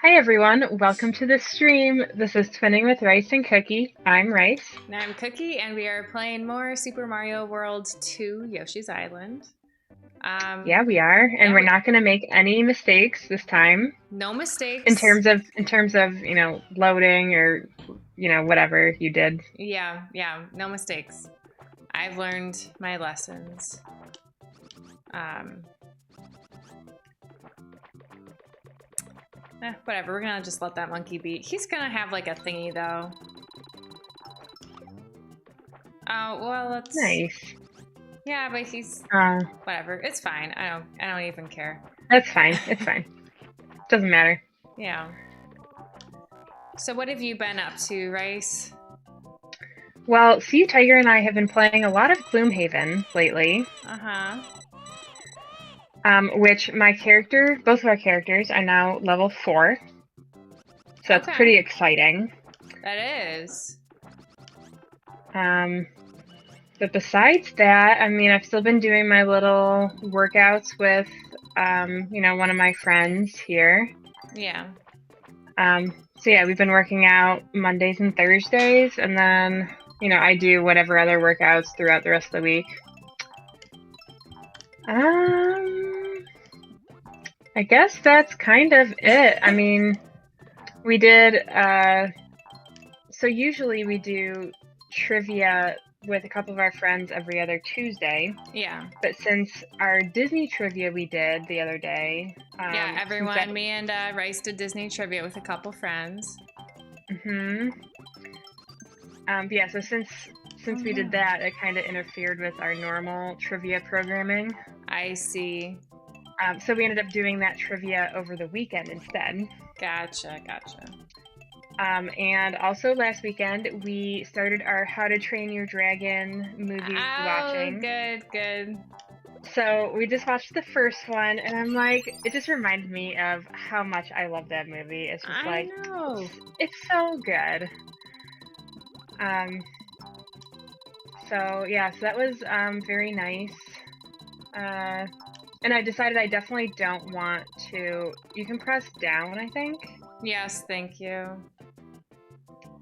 Hi everyone, welcome to the stream. This is Twinning with Rice and Cookie. I'm Rice. And I'm Cookie, and we are playing more Super Mario World 2 Yoshi's Island. Yeah, we are, and we're not going to make any mistakes this time. No mistakes. In terms of loading or whatever you did. Yeah, no mistakes. I've learned my lessons. Whatever, we're gonna just let that monkey be. He's gonna have like a thingy though. Well, let's... Nice. Yeah, but he's... whatever, it's fine. I don't even care. That's fine, it's fine. Doesn't matter. Yeah. So what have you been up to, Rice? Well, Sea Tiger and I have been playing a lot of Gloomhaven lately. Uh-huh. Which both of our characters are now level 4. So that's pretty exciting. That is. But besides that, I mean, I've still been doing my little workouts with, one of my friends here. Yeah. So yeah, we've been working out Mondays and Thursdays, and then, I do whatever other workouts throughout the rest of the week. I guess that's kind of it. I mean, we did, so usually we do trivia with a couple of our friends every other Tuesday. Yeah. But since our Disney trivia we did the other day... yeah, everyone, me and Rice did Disney trivia with a couple friends. Mm-hmm. Yeah, so since we did that, it kind of interfered with our normal trivia programming. I see. So we ended up doing that trivia over the weekend instead. Gotcha. And also last weekend, we started our How to Train Your Dragon movie watching. Good. So we just watched the first one, and I'm like, it just reminded me of how much I love that movie. It's just I know. It's so good. So yeah, so that was very nice. And I decided I definitely don't want to... You can press down, I think. Yes, thank you.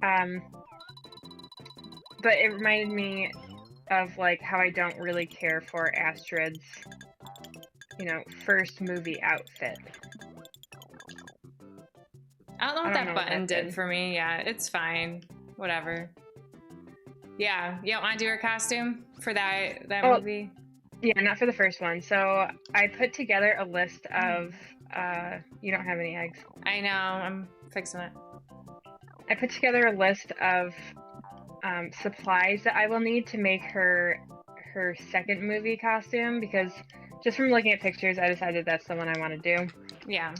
But it reminded me of like how I don't really care for Astrid's, first movie outfit. I don't know what that button did for me. Yeah, it's fine. Whatever. Yeah, you don't want to do her costume for that movie? Yeah, not for the first one. So I put together a list of... you don't have any eggs. I know, I'm fixing it. I put together a list of supplies that I will need to make her second movie costume, because just from looking at pictures, I decided that's the one I want to do. Yeah.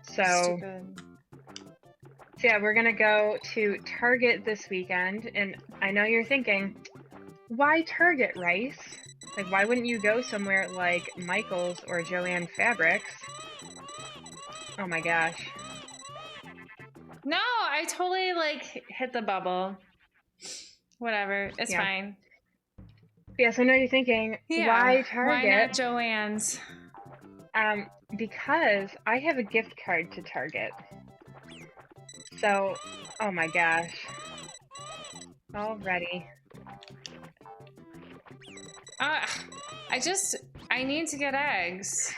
So yeah, we're gonna go to Target this weekend, and I know you're thinking, why Target, Rice? Like, why wouldn't you go somewhere like Michael's or Joann Fabrics? Oh my gosh. No, I totally, hit the bubble. Whatever, it's fine. Yes, I know you're thinking, why Target? Why not Joann's? Because I have a gift card to Target. So, oh my gosh. Already. I need to get eggs.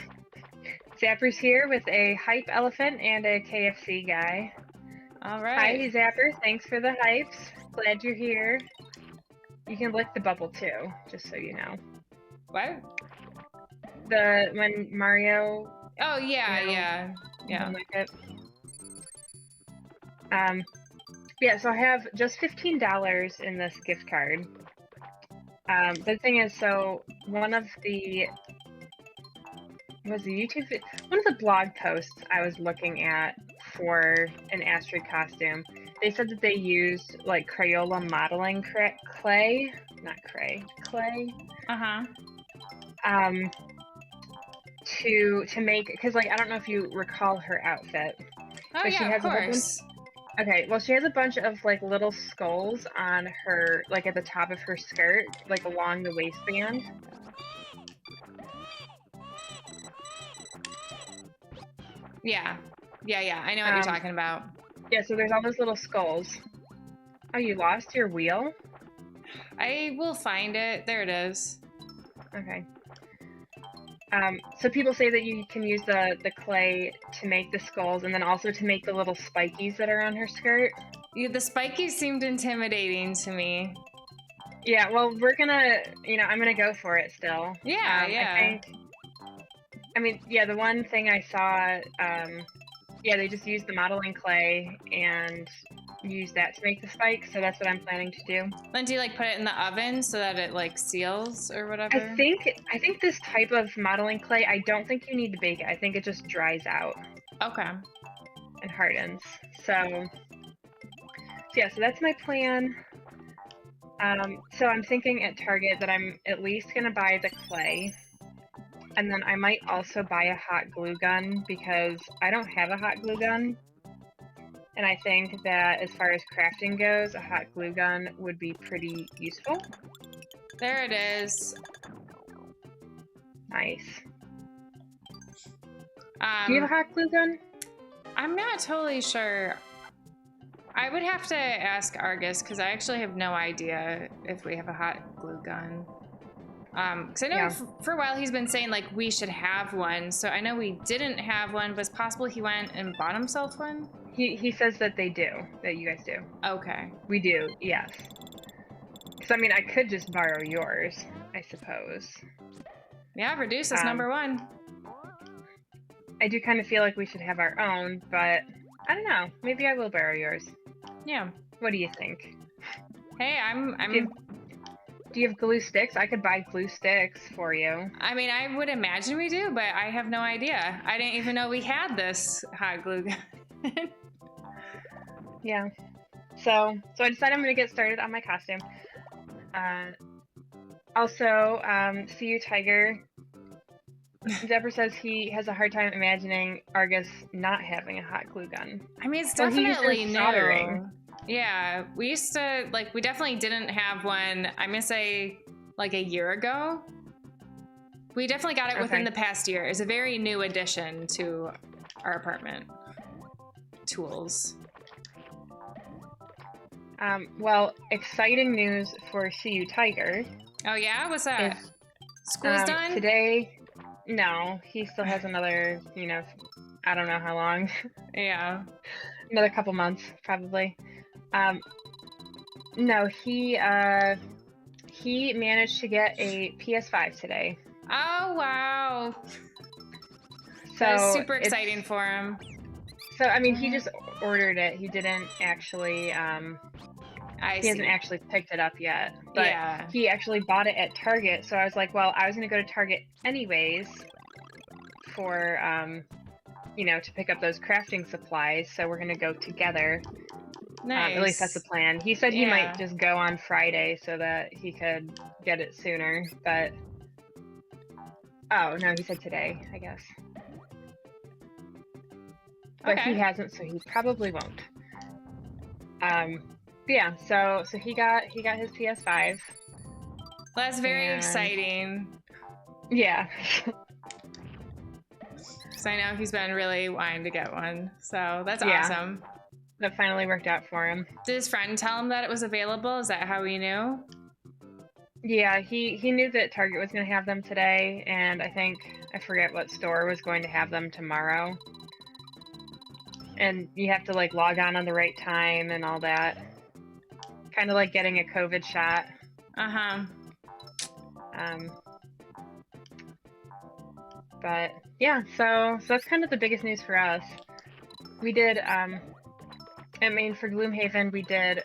Zapper's here with a hype elephant and a KFC guy. All right. Hi, Zapper. Thanks for the hypes. Glad you're here. You can lick the bubble too, just so you know. What? When Mario... Oh, yeah. Lick it. Yeah, so I have just $15 in this gift card. The thing is, so one of the blog posts I was looking at for an Astrid costume, they said that they used like Crayola modeling clay. Uh-huh. To make, because I don't know if you recall her outfit. Oh yeah, of course. Okay, well, she has a bunch of little skulls on her, at the top of her skirt, along the waistband. Yeah. Yeah. I know what you're talking about. Yeah, so there's all those little skulls. Oh, you lost your wheel? I will find it. There it is. Okay. So people say that you can use the clay to make the skulls and then also to make the little spikies that are on her skirt. Yeah, the spikies seemed intimidating to me. Yeah, well, we're gonna, I'm gonna go for it still. Yeah. The one thing I saw, they just used the modeling clay and use that to make the spikes, so that's what I'm planning to do. Then do you like put it in the oven so that it like seals or whatever? I think this type of modeling clay, I don't think you need to bake it. I think it just dries out. Okay. And hardens. So that's my plan. So I'm thinking at Target that I'm at least gonna buy the clay. And then I might also buy a hot glue gun because I don't have a hot glue gun. And I think that as far as crafting goes, a hot glue gun would be pretty useful. There it is. Nice. Do you have a hot glue gun? I'm not totally sure. I would have to ask Argus because I actually have no idea if we have a hot glue gun. Because I know for a while he's been saying like we should have one. So I know we didn't have one, but it's possible he went and bought himself one. He says that they do, that you guys do. Okay. We do, yes. Because I could just borrow yours, I suppose. Yeah, reduce is number one. I do kind of feel like we should have our own, but I don't know. Maybe I will borrow yours. Yeah. What do you think? Hey, I'm. Do you have glue sticks? I could buy glue sticks for you. I would imagine we do, but I have no idea. I didn't even know we had this hot glue gun. Yeah. So I decided I'm going to get started on my costume. Also, See You Tiger. Deborah says he has a hard time imagining Argus not having a hot glue gun. It's definitely new. Yeah, we used to, we definitely didn't have one, I'm going to say, a year ago. We definitely got it within the past year. It's a very new addition to our apartment tools. Well, exciting news for See You Tiger. Oh yeah? What's that? School's done? Today, no. He still has another, I don't know how long. Yeah. Another couple months, probably. No, he managed to get a PS5 today. Oh, wow. So that's super exciting for him. So, he just ordered it. He didn't actually, he hasn't actually picked it up yet. But he actually bought it at Target. So I was like, well, I was going to go to Target anyways for, to pick up those crafting supplies. So we're going to go together. Nice. At least that's the plan. He said he might just go on Friday so that he could get it sooner, but... Oh, no, he said today, I guess. But he hasn't, so he probably won't. Yeah, so he got his PS5. That's very exciting. Yeah. So I know he's been really wanting to get one, so that's awesome. That finally worked out for him. Did his friend tell him that it was available? Is that how he knew? Yeah, he knew that Target was going to have them today, and I forget what store was going to have them tomorrow. And you have to log on the right time and all that. Kind of like getting a COVID shot. Uh-huh. But yeah, so that's kind of the biggest news for us. We did, for Gloomhaven, we did,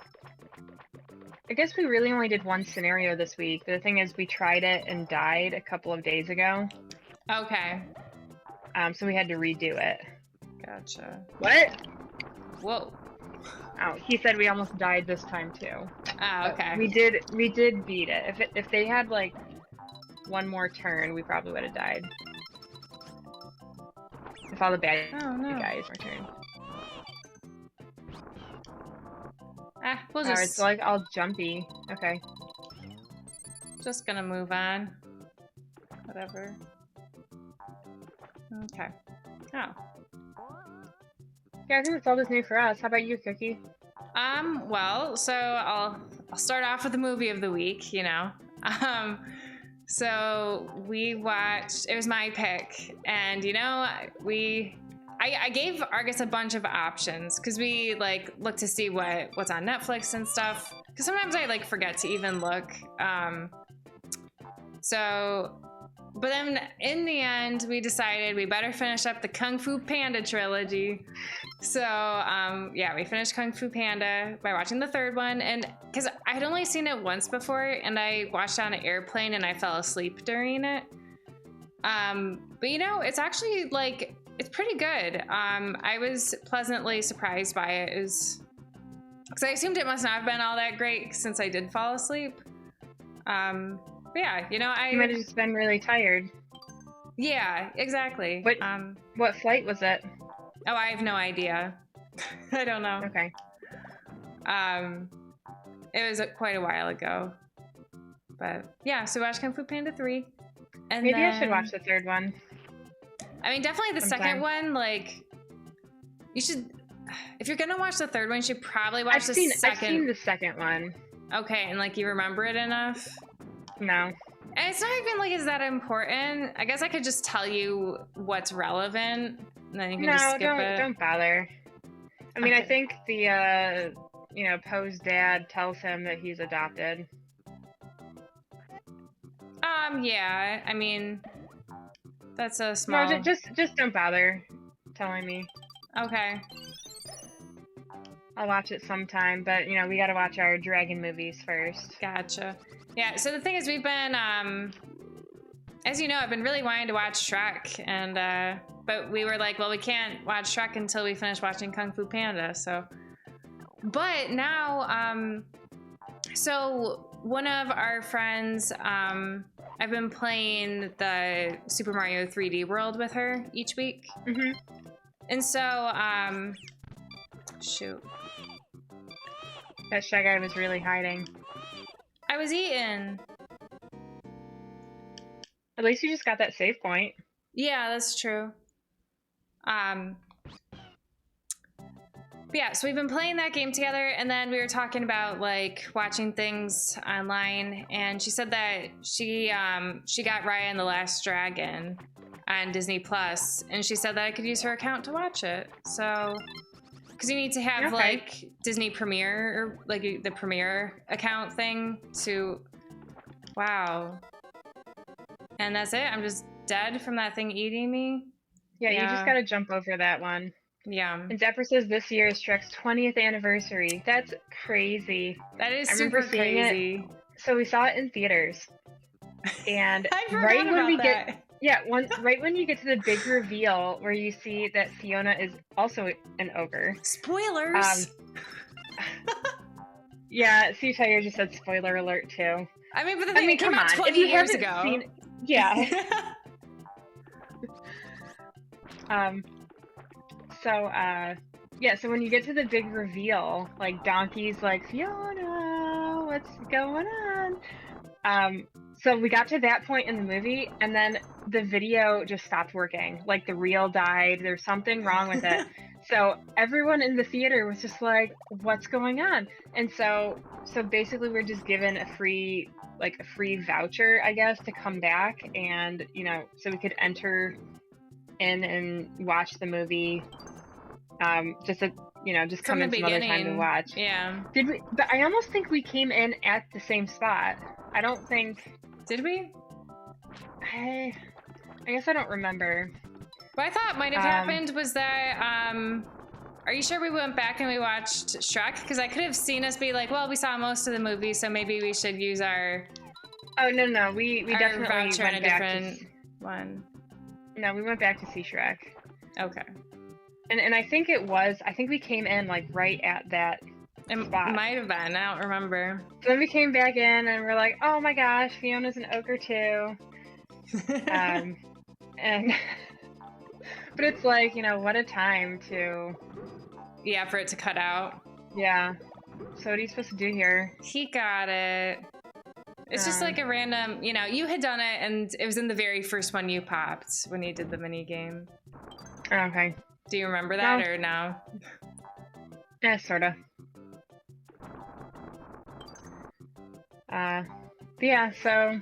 I guess we really only did one scenario this week. The thing is, we tried it and died a couple of days ago. Okay. So we had to redo it. Gotcha. What? Whoa. Oh, he said we almost died this time too. Oh, okay. We did beat it. If they had one more turn, we probably would have died. If all the bad guys returned. We'll just... Alright, so all jumpy. Okay. Just gonna move on. Whatever. Okay. Oh. Yeah, I think that's all that's new for us. How about you, Cookie? Well, so I'll start off with the movie of the week, you know. Um, so we watched, it was my pick, and you know, I gave Argus a bunch of options because we like look to see what's on Netflix and stuff. Because sometimes I like forget to even look. But then in the end, we decided we better finish up the Kung Fu Panda trilogy. So yeah, we finished Kung Fu Panda by watching the third one, and because I had only seen it once before, and I watched it on an airplane, and I fell asleep during it. But you know, it's actually like it's pretty good. I was pleasantly surprised by it. It was because I assumed it must not have been all that great since I did fall asleep. But yeah, you know, You might have just been really tired. Yeah, exactly. What flight was it? Oh, I have no idea. I don't know. Okay. It was quite a while ago. But yeah, so watch Kung Fu Panda 3. And maybe then, I should watch the third one. I mean, definitely the second one, like, you should, if you're gonna watch the third one, you should probably watch the second. I've seen the second one. Okay, and like you remember it enough? No. And it's not even like is that important. I guess I could just tell you what's relevant, and then you can just skip it. Don't bother. I mean, Okay. I think the you know, Poe's dad tells him that he's adopted. Yeah. I mean, that's a small. No, just don't bother telling me. Okay. I'll watch it sometime, but you know, we got to watch our dragon movies first. Gotcha. Yeah, so the thing is we've been as you know, I've been really wanting to watch Shrek, and but we were like, well, we can't watch Shrek until we finish watching Kung Fu Panda. So but now so one of our friends, I've been playing the Super Mario 3D World with her each week. Mm-hmm. And so shoot, that Shy Guy was really hiding. I was eating. At least you just got that save point. Yeah, that's true. But yeah, so we've been playing that game together, and then we were talking about like watching things online, and she said that she got Raya and the Last Dragon on Disney Plus, and she said that I could use her account to watch it. So, because you need to have like Disney Premiere or like the Premiere account thing to. Wow. And that's it. I'm just dead from that thing eating me. Yeah, you just gotta jump over that one. Yeah. And Zephyr says this year is Shrek's 20th anniversary. That's crazy. That is super crazy. So we saw it in theaters. And I forgot about that. Right when you get to the big reveal where you see that Fiona is also an ogre. Spoilers. Yeah, see, Tiger just said spoiler alert too. I mean, but the thing it came out 20 if you years haven't ago. Seen, yeah. So when you get to the big reveal, like Donkey's like, Fiona, what's going on? So we got to that point in the movie, and then the video just stopped working. Like the reel died. There's something wrong with it. So everyone in the theater was just like, what's going on? And so basically we're just given a free voucher, I guess, to come back, and you know, so we could enter in and watch the movie. Just come in some other time to watch. Yeah. Did we? But I almost think we came in at the same spot. I don't think. Did we? I guess I don't remember. What I thought might have happened was that, are you sure we went back and we watched Shrek? Because I could have seen us be like, well, we saw most of the movie, so maybe we should use our. Oh no, we definitely voucher went in a back different one. No, we went back to see Shrek. Okay. And I think we came in like right at that spot. Might have been. I don't remember. So then we came back in and we're like, oh my gosh, Fiona's an ogre too. And but it's like, you know, what a time to. Yeah, for it to cut out. Yeah. So what are you supposed to do here? He got it. It's just like a random, you know, you had done it and it was in the very first one you popped when you did the mini game. Okay. Do you remember that or no? Yeah, sorta. Yeah, so...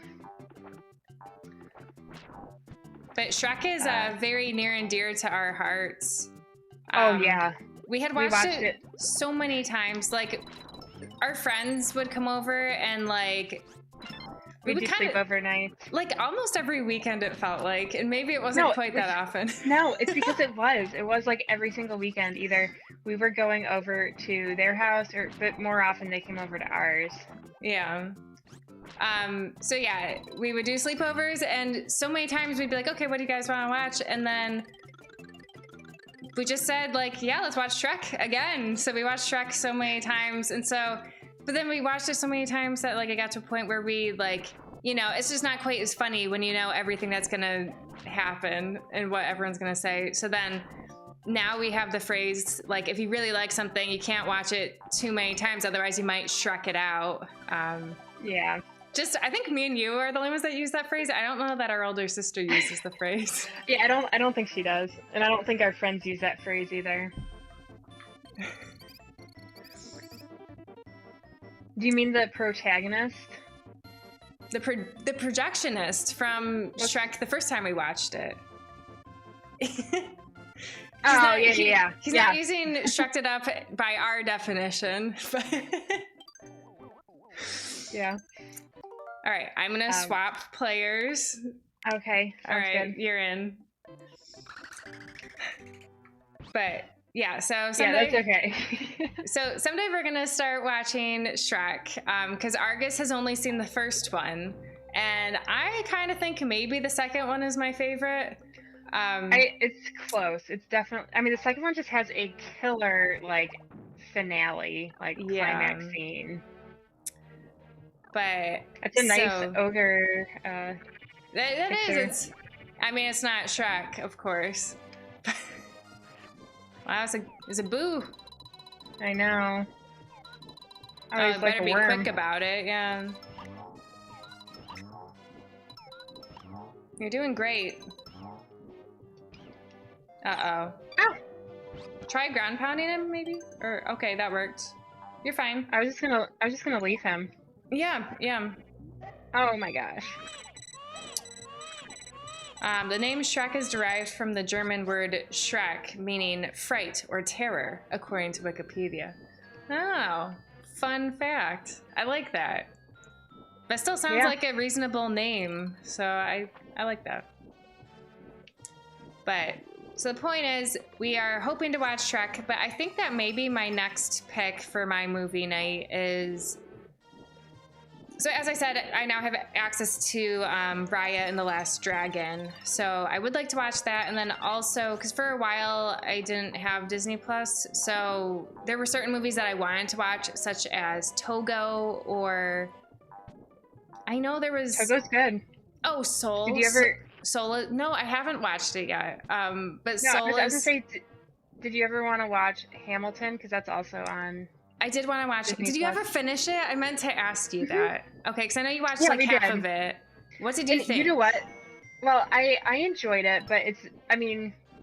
But Shrek is very near and dear to our hearts. Oh, yeah. We had watched it so many times. Like, our friends would come over and, like... We would sleep overnight. Like, almost every weekend it felt like. And maybe it wasn't quite that often. No, it's because it was. It was, like, every single weekend. Either we were going over to their house, but more often they came over to ours. Yeah. So yeah, we would do sleepovers, and so many times we'd be like, okay, what do you guys want to watch? And then we just said, like, yeah, let's watch Shrek again. So we watched Shrek so many times, and so, but then we watched it so many times that, like, it got to a point where we, like, you know, it's just not quite as funny when you know everything that's gonna happen and what everyone's gonna say. So then now we have the phrase, like, if you really like something, you can't watch it too many times, otherwise you might Shrek it out. Yeah. Just, I think me and you are the only ones that use that phrase. I don't know that our older sister uses the phrase. Yeah, I don't think she does. And I don't think our friends use that phrase either. Do you mean the protagonist? The projectionist from Shrek the first time we watched it. He's not using Shrek'd it up by our definition. But yeah. All right, I'm gonna swap players. Okay. All right, good. You're in. But yeah, so someday, that's okay. So someday we're gonna start watching Shrek, because Argus has only seen the first one, and I kind of think maybe the second one is my favorite. It's close. It's definitely. I mean, the second one just has a killer like finale, like climax scene. But it's a nice ogre. That is. I mean, it's not Shrek, of course. Wow, it's a boo. I know. Oh, better be quick about it, yeah. You're doing great. Uh-oh. Ow! Try ground pounding him, maybe? Or, okay, that worked. You're fine. I was just gonna leave him. Yeah. Oh my gosh. The name Shrek is derived from the German word Schreck, meaning fright or terror, according to Wikipedia. Oh, fun fact. I like that. That still sounds like a reasonable name, so I like that. But, so the point is, we are hoping to watch Shrek, but I think that maybe my next pick for my movie night is... So as I said, I now have access to Raya and the Last Dragon. So I would like to watch that. And then also, because for a while I didn't have Disney Plus, so there were certain movies that I wanted to watch, such as Togo, or I know there was... Togo's good. Oh, Soul. Did you ever... Soul? No, I haven't watched it yet. But no, Soul I was gonna say, did you ever want to watch Hamilton? Because that's also on... I did want to watch it. Did you ever finish it? I meant to ask you that. Okay, because I know you watched half of it. What did you think? You know what? Well, I enjoyed it, but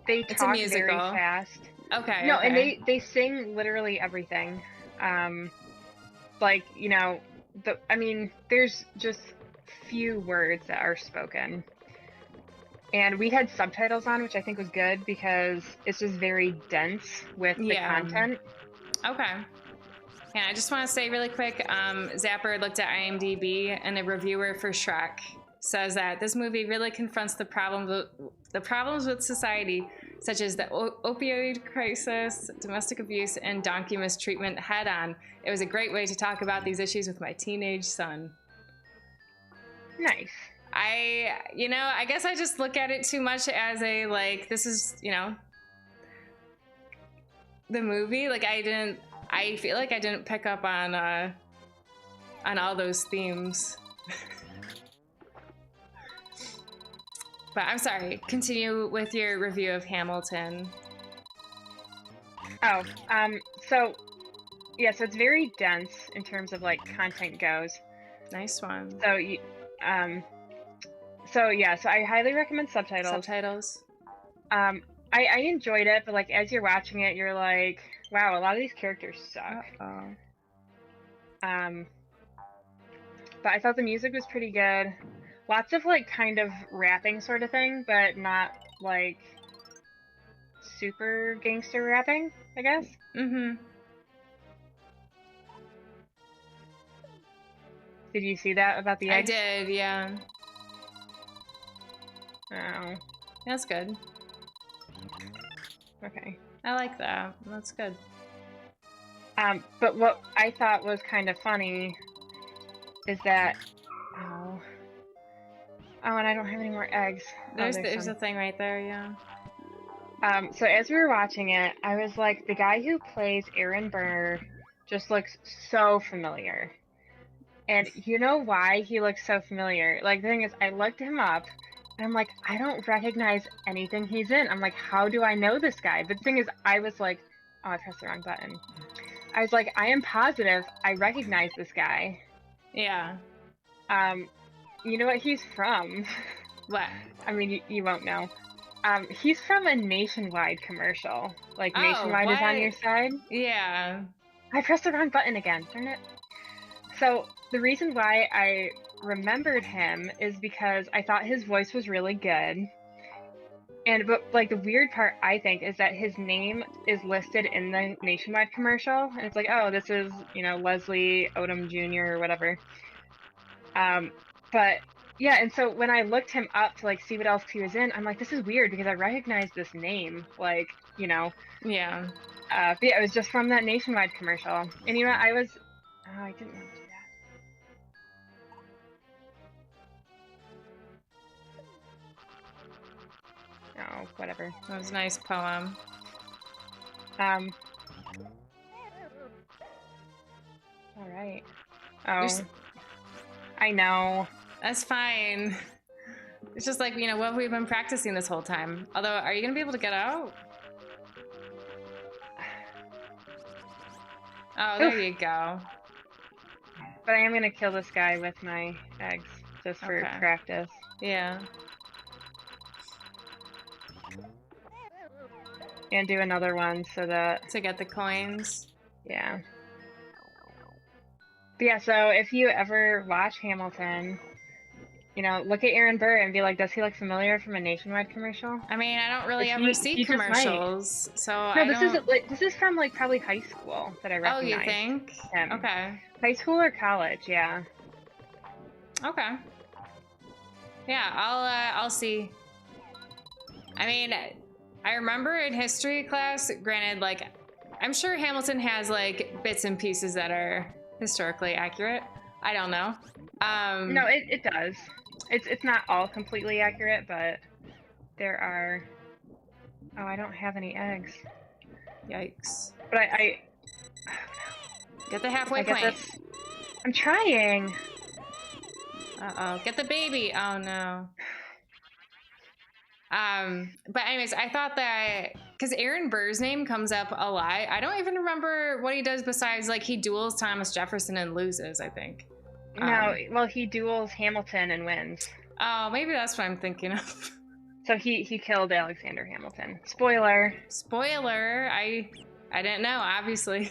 they talk very fast. Okay. No, okay. And they sing literally everything. Like, you know, there's just few words that are spoken. And we had subtitles on, which I think was good because it's just very dense with the content. Okay. Yeah, I just want to say really quick, Zapper looked at IMDb, and a reviewer for Shrek says that this movie really confronts the problems with society, such as the opioid crisis, domestic abuse, and donkey mistreatment head on. It was a great way to talk about these issues with my teenage son. Nice. I guess I just look at it too much as a, like, this is, you know, the movie. Like, I feel like I didn't pick up on all those themes. But I'm sorry. Continue with your review of Hamilton. Oh, so it's very dense in terms of like content goes. Nice one. So I highly recommend subtitles. Subtitles. I enjoyed it, but like as you're watching it, you're like, wow, a lot of these characters suck. Uh-oh. But I thought the music was pretty good. Lots of like kind of rapping sort of thing, but not like super gangster rapping, I guess. Mm-hmm. Did you see that about the I eggs? did, yeah. Oh, That's good. okay. I like that. That's good. But what I thought was kind of funny is that, oh, and I don't have any more eggs. There's Some. a thing right there, yeah. So as we were watching it, I was like, the guy who plays Aaron Burr just looks so familiar. And you know why he looks so familiar? Like, the thing is, I looked him up, and I'm like, I don't recognize anything he's in. I'm like, how do I know this guy? But the thing is, I was like, oh, I pressed the wrong button. I was like, I am positive I recognize this guy. Yeah. You know what he's from? What? I mean, you won't know. He's from a Nationwide commercial. Like, Oh, Nationwide is on your side. Yeah. I pressed the wrong button again. Darn it. So, the reason why I remembered him is because I thought his voice was really good. But like the weird part I think is that his name is listed in the Nationwide commercial, and it's like, oh, this is, Leslie Odom Jr. or whatever. But yeah, and so when I looked him up to like see what else he was in, I'm like, this is weird because I recognize this name, like, Yeah. But yeah, it was just from that Nationwide commercial. And I was, oh, I didn't want to do that. Oh, whatever. That was a nice poem. All right. Oh, I know. That's fine. It's just like, what we've been practicing this whole time. Although, are you going to be able to get out? Oh, there you go. But I am going to kill this guy with my eggs just for practice. Yeah. And do another one so that... To get the coins? Yeah. But yeah, so if you ever watch Hamilton, look at Aaron Burr and be like, does he look familiar from a Nationwide commercial? I mean, I don't really ever see commercials, so no, this is from like probably high school that I recognize. Oh, you think? Him. Okay. High school or college, yeah. Okay. Yeah, I'll see. I mean, I remember in history class, granted, like, I'm sure Hamilton has like bits and pieces that are historically accurate. I don't know. No, it does. It's not all completely accurate, but there are... Oh, I don't have any eggs. Yikes. But I get the halfway point. I'm trying. Uh-oh. Get the baby. Oh, no. But anyways, I thought that... Because Aaron Burr's name comes up a lot. I don't even remember what he does besides, like, he duels Thomas Jefferson and loses, I think. No, well, he duels Hamilton and wins. Oh, maybe that's what I'm thinking of. So he killed Alexander Hamilton. Spoiler. Spoiler. I didn't know, obviously.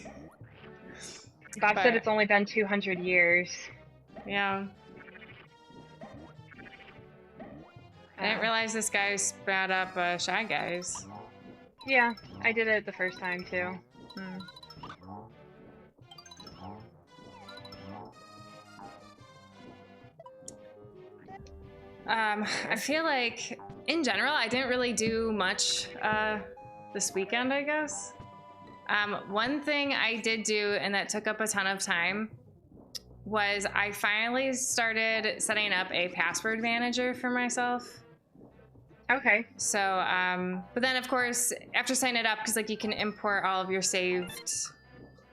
Bob said it's only been 200 years. Yeah. I didn't realize this guy spat up Shy Guys. Yeah, I did it the first time too. I feel like, in general, I didn't really do much this weekend, I guess. One thing I did do, and that took up a ton of time, was I finally started setting up a password manager for myself. Okay. So, but then of course, after setting it up, because like you can import all of your saved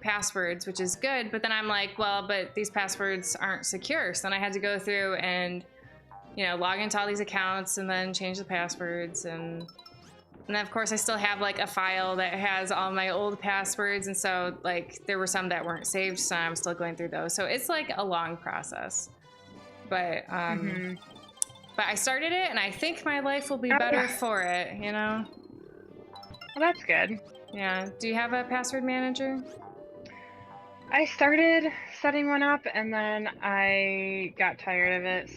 passwords, which is good, but then I'm like, well, but these passwords aren't secure. So then I had to go through and, log into all these accounts and then change the passwords. And then of course I still have like a file that has all my old passwords. And so like there were some that weren't saved, so I'm still going through those. So it's like a long process, but, but I started it and I think my life will be better for it, Well, that's good. Yeah. Do you have a password manager? I started setting one up and then I got tired of it,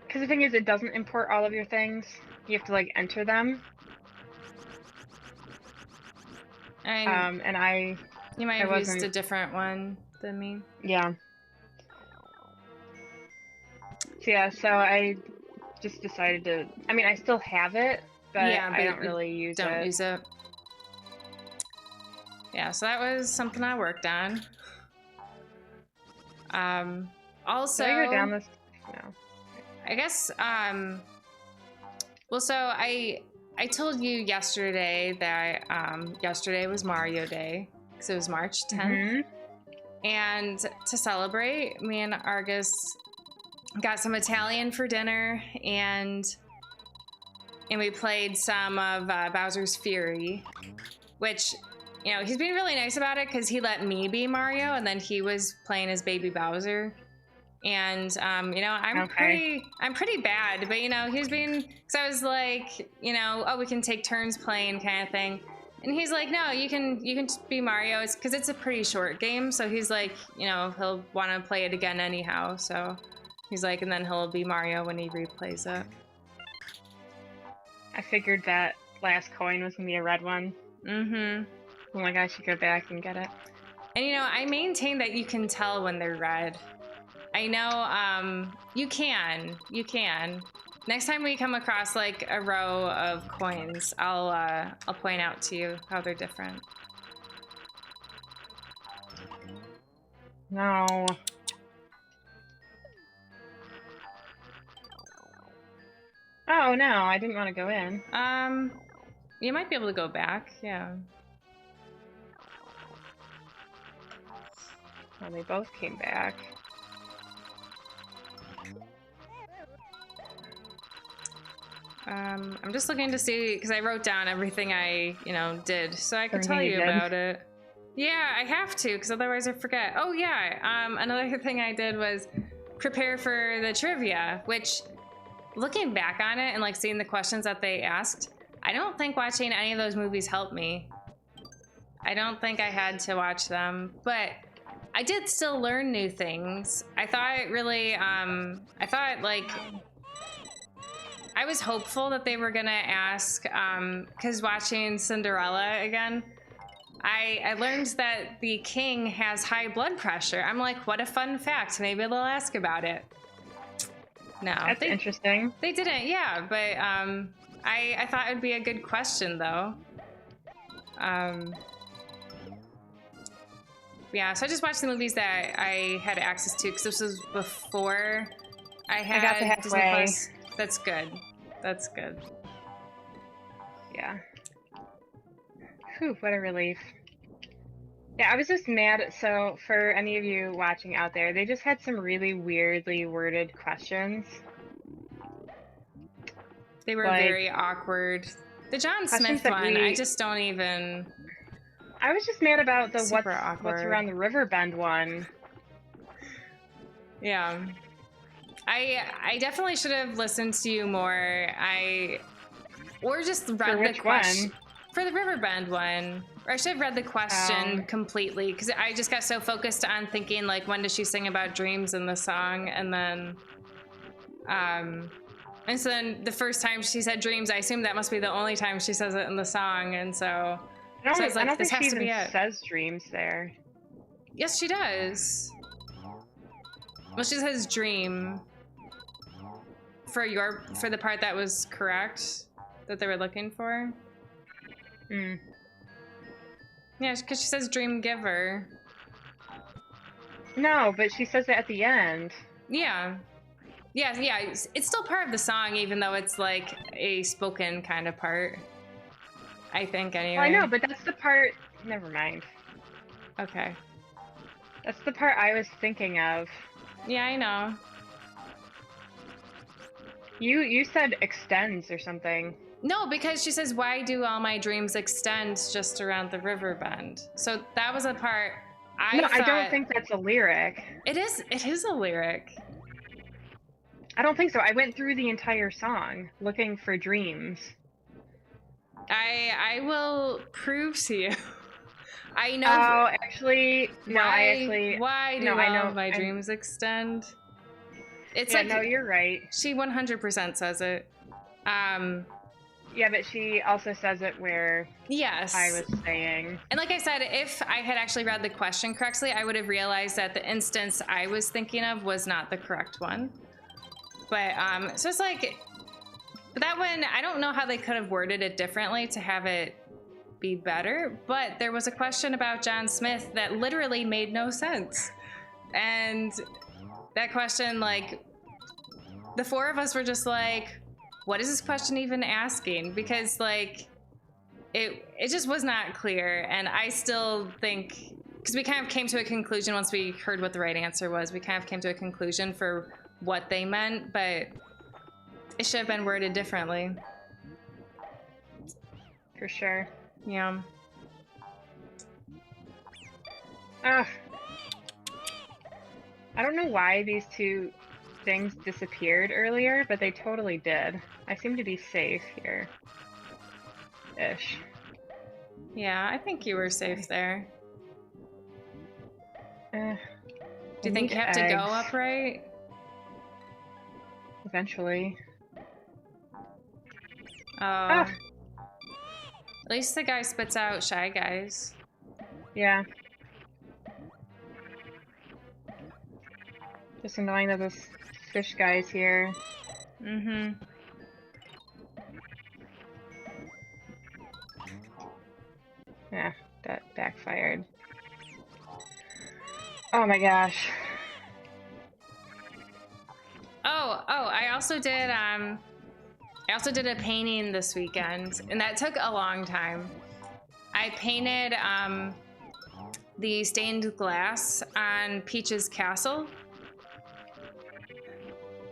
because the thing is, it doesn't import all of your things. You have to like enter them. And You might I have used a wasn't. different one than me. Yeah. So yeah, so I just decided to. I mean, I still have it, but Yeah, I don't really use don't it. use it. Yeah, so that was something I worked on. Also, Did I go down this? No. I guess well, so I told you yesterday that yesterday was Mario Day because it was March 10th. And to celebrate, me and Argus got some Italian for dinner, and we played some of Bowser's Fury, which, you know, he's been really nice about it because he let me be Mario, and then he was playing as Baby Bowser. And you know, I'm pretty bad, but you know, he's been, because I was like, you know, oh, we can take turns playing kind of thing. And he's like, no, you can just be Mario. It's because it's a pretty short game, so he's like, you know, he'll want to play it again anyhow. So he's like, and then he'll be Mario when he replays it. I figured that last coin was gonna be a red one. Mm-hmm. Oh my gosh, you go back and get it. And you know, I maintain that you can tell when they're red. I know, you can. Next time we come across like a row of coins, I'll point out to you how they're different. No. Oh no, I didn't want to go in. You might be able to go back, yeah. Well, they both came back. I'm just looking to see, because I wrote down everything I, you know, did, so I could tell you about it. Yeah, I have to, because otherwise I forget. Oh yeah, another thing I did was prepare for the trivia, which, looking back on it and like seeing the questions that they asked, I don't think watching any of those movies helped me. I don't think I had to watch them, but I did still learn new things. I thought really, I thought like, I was hopeful that they were gonna ask, because watching Cinderella again, I learned that the king has high blood pressure. I'm like, what a fun fact. Maybe they'll ask about it. No. That's interesting. They didn't, yeah, but I thought it would be a good question though. Yeah, so I just watched the movies that I had access to because this was before I got to Disney Plus. That's good. That's good. Yeah. Whew, what a relief. Yeah, I was just mad. So for any of you watching out there, they just had some really weirdly worded questions. They were like, very awkward. The John Smith one, I just don't even... I was just mad about the what's around the river bend one. Yeah. I definitely should have listened to you more. Or just read the question. For the Riverbend one. Or I should have read the question completely, because I just got so focused on thinking, like, when does she sing about dreams in the song? And then, and so then the first time she said dreams, I assumed that must be the only time she says it in the song. And so I was like, this has to be it. She says dreams there. Yes, she does. Well, she says dream for the part that was correct that they were looking for. Hmm. Yeah, because she says dream giver. No, but she says it at the end. Yeah. Yeah, it's still part of the song, even though it's like a spoken kind of part. I think, anyway. Well, I know, but that's the part... Never mind. Okay. That's the part I was thinking of. Yeah, I know. You said extends or something. No, because she says, why do all my dreams extend just around the river bend? So that was a part I thought... I don't think that's a lyric. It is a lyric. I don't think so. I went through the entire song looking for dreams. I will prove to you. I know. Oh, actually, no. Why do no, I all know. of my dreams extend? It's Yeah, like no, you're right. she 100% says it. Yeah, but she also says it where Yes. I was saying. And like I said, if I had actually read the question correctly, I would have realized that the instance I was thinking of was not the correct one. But so it's like, but that one, I don't know how they could have worded it differently to have it be better. But there was a question about John Smith that literally made no sense. And that question, like, the four of us were just like, what is this question even asking? Because like, it just was not clear. And I still think, because we kind of came to a conclusion once we heard what the right answer was, we kind of came to a conclusion for what they meant, but it should have been worded differently. For sure. Yeah. Ugh. I don't know why these two things disappeared earlier, but they totally did. I seem to be safe here. Ish. Yeah, I think you were safe there. Do you think you have to go upright? Eventually. Oh. At least the guy spits out Shy Guys. Yeah. Just annoying that this fish guy's here. Mm-hmm. Yeah, that backfired. Oh my gosh. Oh, I also did a painting this weekend, and that took a long time. I painted the stained glass on Peach's castle.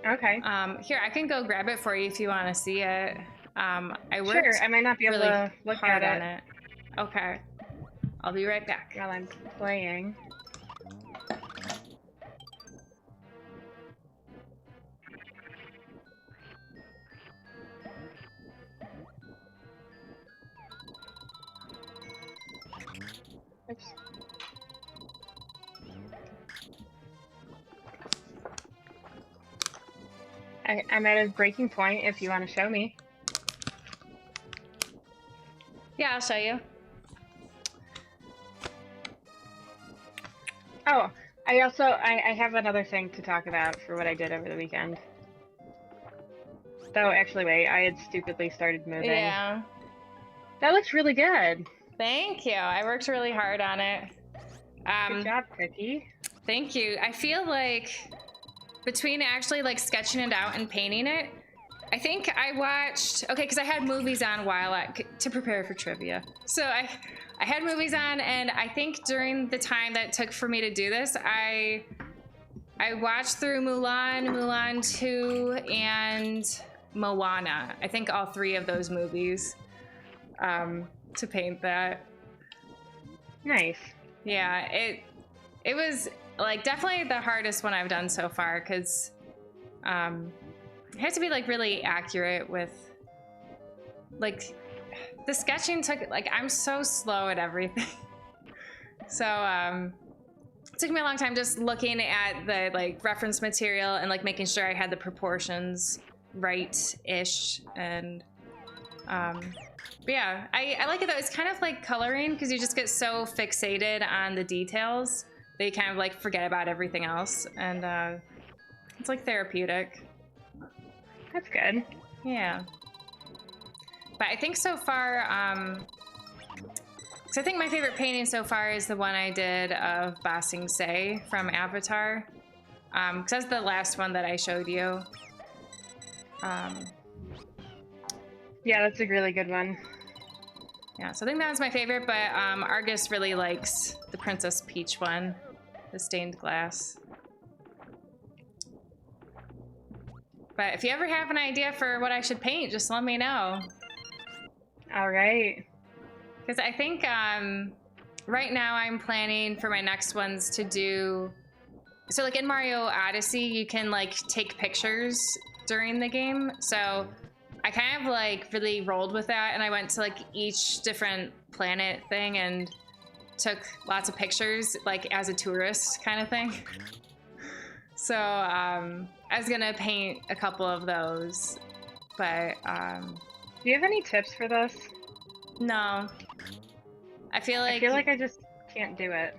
Okay. Here, I can go grab it for you if you want to see it. I worked sure, I might not be able really to look hard at on it. Okay. I'll be right back. while I'm playing. Oops. I'm at a breaking point if you want to show me. Yeah, I'll show you. Oh, I have another thing to talk about for what I did over the weekend. Though, actually, wait, I had stupidly started moving. Yeah. That looks really good. Thank you. I worked really hard on it. Good job, Cookie. Thank you. I feel like between actually like sketching it out and painting it, I think I watched, okay, because I had movies on while to prepare for trivia. So I had movies on, and I think during the time that it took for me to do this, I watched through Mulan, Mulan 2, and Moana. I think all three of those movies to paint that. Nice. Yeah, it was like definitely the hardest one I've done so far, because it had to be like really accurate with like the sketching took, like, I'm so slow at everything. So it took me a long time just looking at the like reference material and like making sure I had the proportions right-ish. And but yeah, I like it though. It's kind of like coloring, because you just get so fixated on the details that you kind of like forget about everything else. And it's like therapeutic. That's good. Yeah. But I think so far, so I think my favorite painting so far is the one I did of Ba Sing Se from Avatar. Because that's the last one that I showed you. Yeah, that's a really good one. Yeah, so I think that was my favorite, but Argus really likes the Princess Peach one, the stained glass. But if you ever have an idea for what I should paint, just let me know. All right. Because I think right now I'm planning for my next ones to do... So like in Mario Odyssey, you can like take pictures during the game. So I kind of like really rolled with that, and I went to like each different planet thing and took lots of pictures, like as a tourist kind of thing. So I was gonna paint a couple of those, but do you have any tips for this? no. I feel like I just can't do it.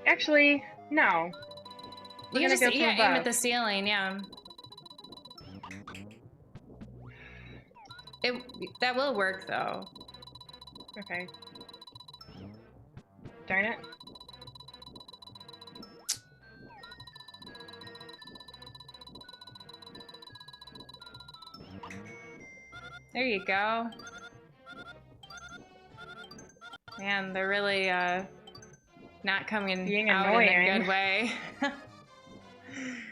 Actually, no. you can just aim at the ceiling, yeah. That will work though. Okay. Darn it. There you go. Man, they're really not coming Being out annoying. in a good way.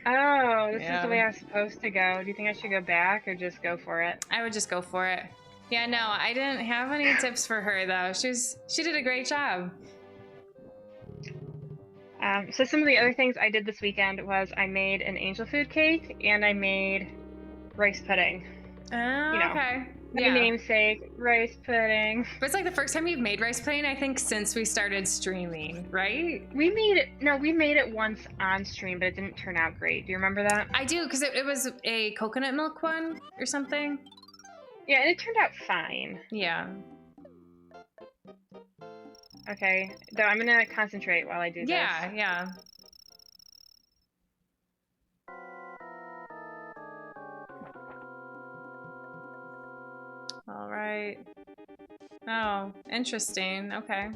Oh, this is the way I was supposed to go. Do you think I should go back or just go for it? I would just go for it. Yeah, no, I didn't have any tips for her though. She did a great job. So some of the other things I did this weekend was I made an angel food cake and I made rice pudding. Oh, you know, okay. My namesake, rice pudding. But it's like the first time you've made rice pudding, I think, since we started streaming, right? We made it once on stream, but it didn't turn out great. Do you remember that? I do, because it was a coconut milk one or something. Yeah, and it turned out fine. Yeah. Okay, though I'm gonna concentrate while I do this. Yeah. All right. Oh, interesting. Okay.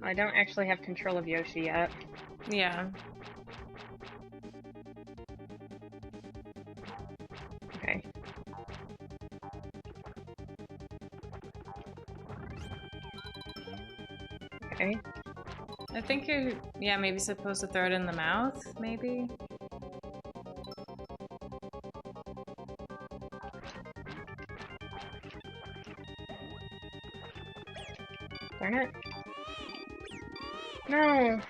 I don't actually have control of Yoshi yet. Yeah. Okay. Okay. I think you're, maybe supposed to throw it in the mouth, maybe? Darn it. No.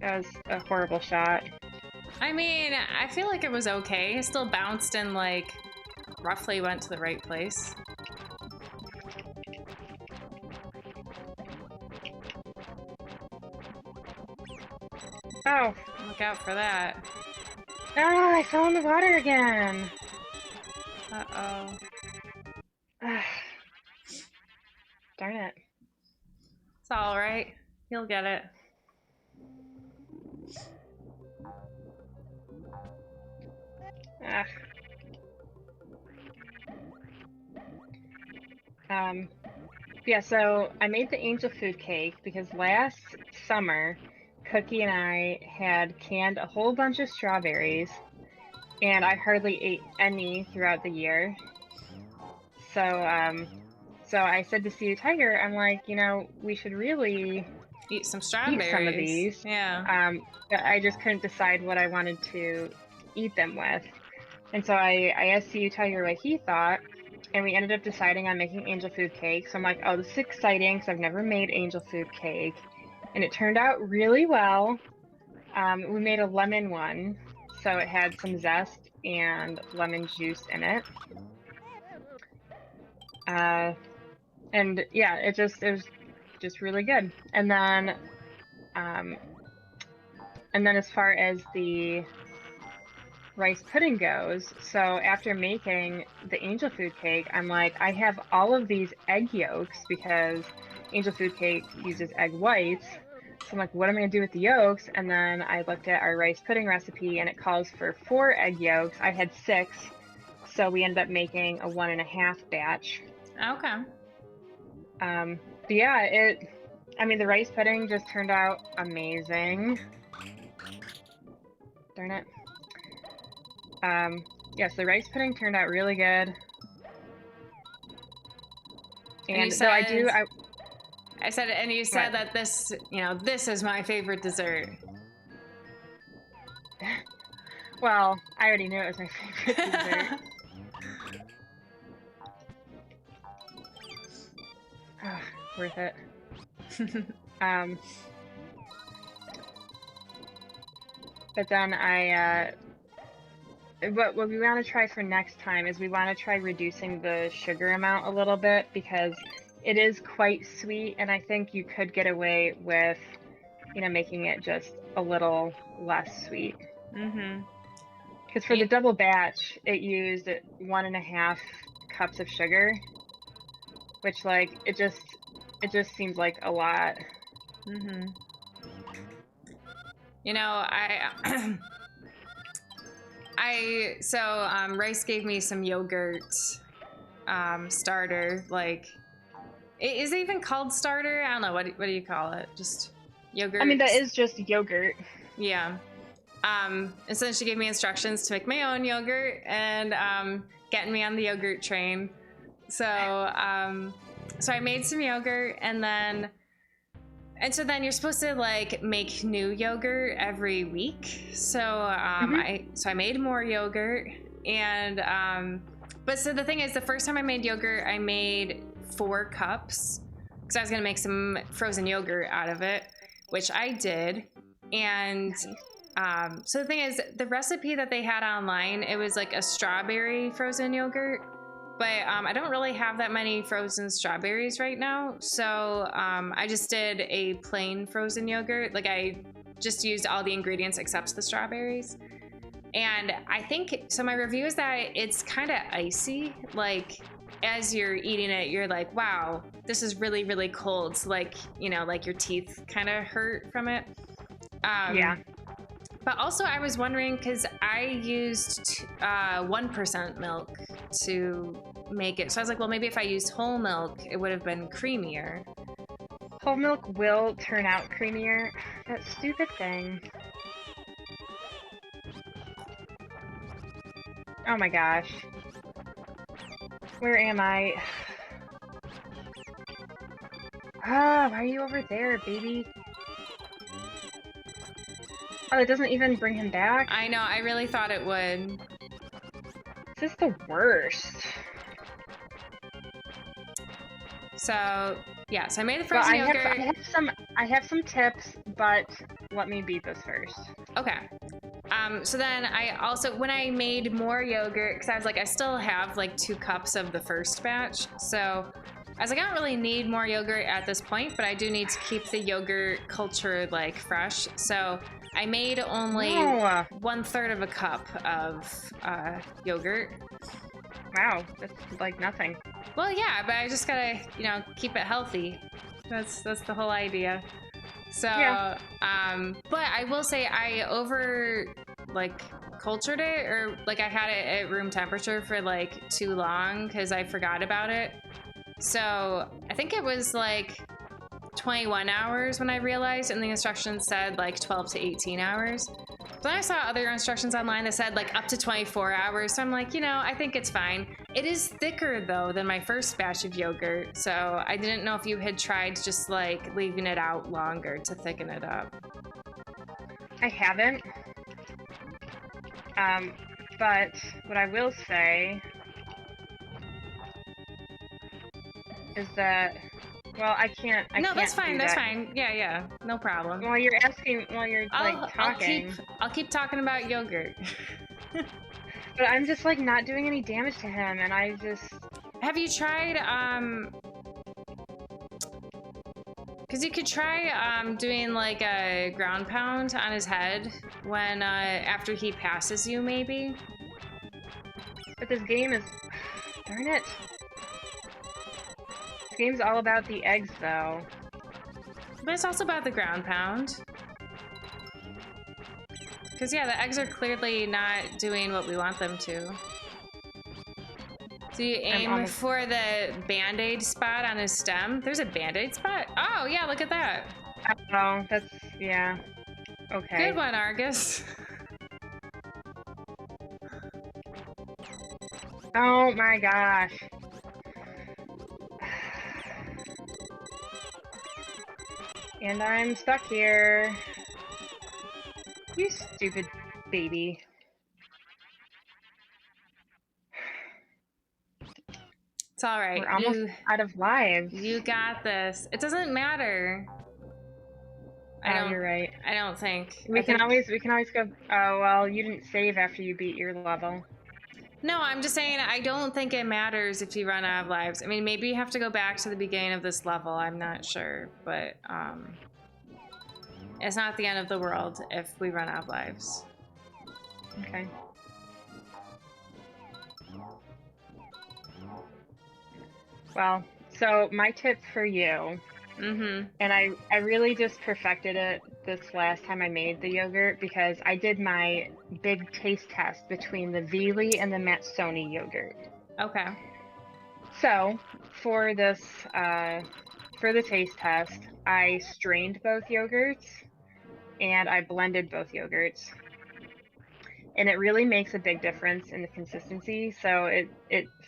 That was a horrible shot. I mean, I feel like it was okay. It still bounced and, like, roughly went to the right place. Oh. Look out for that. Oh, I fell in the water again. Uh-oh. Darn it. It's all right. You'll get it. Yeah, so I made the angel food cake because last summer, Cookie and I had canned a whole bunch of strawberries, and I hardly ate any throughout the year. So I said to See You Tiger, I'm like, we should really eat some strawberries. Eat some of these. Yeah. I just couldn't decide what I wanted to eat them with. And so I asked See You Tiger what he thought, and we ended up deciding on making angel food cake. So I'm like, oh, this is exciting because I've never made angel food cake. And it turned out really well. We made a lemon one, so it had some zest and lemon juice in it. And yeah, it was just really good. And then as far as the rice pudding goes, so after making the angel food cake, I'm like, I have all of these egg yolks because angel food cake uses egg whites. So I'm like, what am I gonna do with the yolks? And then I looked at our rice pudding recipe and it calls for 4 egg yolks. I had 6, so we ended up making a 1.5 batch. Okay. But yeah, the rice pudding just turned out amazing. Darn it. Yes, the rice pudding turned out really good. And so I said, and you said that this, this is my favorite dessert. Well, I already knew it was my favorite dessert. Ah, worth it. But then what we want to try for next time is we want to try reducing the sugar amount a little bit because it is quite sweet, and I think you could get away with, making it just a little less sweet. Mm-hmm. Because for the double batch, it used 1.5 cups of sugar, which like it just seems like a lot. Mm-hmm. Rice gave me some yogurt starter. Like, is it even called starter? I don't know. What do you call it? Just yogurt? I mean, that is just yogurt. Yeah. And so she gave me instructions to make my own yogurt and getting me on the yogurt train. So I made some yogurt and so then you're supposed to like make new yogurt every week. So I made more yogurt and but so the thing is, the first time I made yogurt, I made 4 cups because I was gonna make some frozen yogurt out of it, which I did. And so the thing is, the recipe that they had online, it was like a strawberry frozen yogurt. But I don't really have that many frozen strawberries right now. So I just did a plain frozen yogurt. Like I just used all the ingredients except the strawberries. And I think, so my review is that it's kind of icy. Like as you're eating it, you're like, wow, this is really, really cold. So like, like your teeth kind of hurt from it. Yeah. But also I was wondering, because I used 1% milk to make it. So I was like, well, maybe if I used whole milk, it would have been creamier. Whole milk will turn out creamier. That stupid thing. Oh my gosh. Where am I? Ah, why are you over there, baby? Oh, it doesn't even bring him back? I know, I really thought it would. This is the worst. So, yeah, so I made the frozen yogurt. I have some tips, but let me beat this first. Okay. So then I also, when I made more yogurt, because I was like, I still have like 2 cups of the first batch. So I was like, I don't really need more yogurt at this point, but I do need to keep the yogurt culture like fresh. So I made only 1/3 of a cup of yogurt. Wow, that's like nothing. Well, yeah, but I just gotta, keep it healthy. That's the whole idea. So, yeah. But I will say I cultured it, or like I had it at room temperature for like too long because I forgot about it. So I think it was like 21 hours when I realized, and the instructions said like 12 to 18 hours. Then I saw other instructions online that said like up to 24 hours. So I'm like, I think it's fine. It is thicker though than my first batch of yogurt. So I didn't know if you had tried just like leaving it out longer to thicken it up. I haven't. But what I will say is that, well, I can't. No, that's fine. That's fine. Yeah, no problem. While you're talking, I'll keep talking about yogurt. But I'm just like not doing any damage to him, and I just. Have you tried because you could try doing like a ground pound on his head when after he passes you, maybe. But this game is, darn it. This game's all about the eggs, though. But it's also about the ground pound. Because, yeah, the eggs are clearly not doing what we want them to. So you aim for the Band-Aid spot on his stem. There's a Band-Aid spot? Oh, yeah, look at that. Oh, that's, yeah. Okay. Good one, Argus. Oh my gosh. And I'm stuck here. You stupid baby. It's all right. We're almost out of lives. You got this. It doesn't matter. You're right. I don't think. We can always go. Oh well, you didn't save after you beat your level. No, I'm just saying I don't think it matters if you run out of lives. I mean, maybe you have to go back to the beginning of this level. I'm not sure, but it's not the end of the world if we run out of lives. Okay. Well, so my tip for you, and I really just perfected it this last time I made the yogurt because I did my big taste test between the Vili and the Matsoni yogurt. Okay. So for this, for the taste test, I strained both yogurts and I blended both yogurts. And it really makes a big difference in the consistency. So it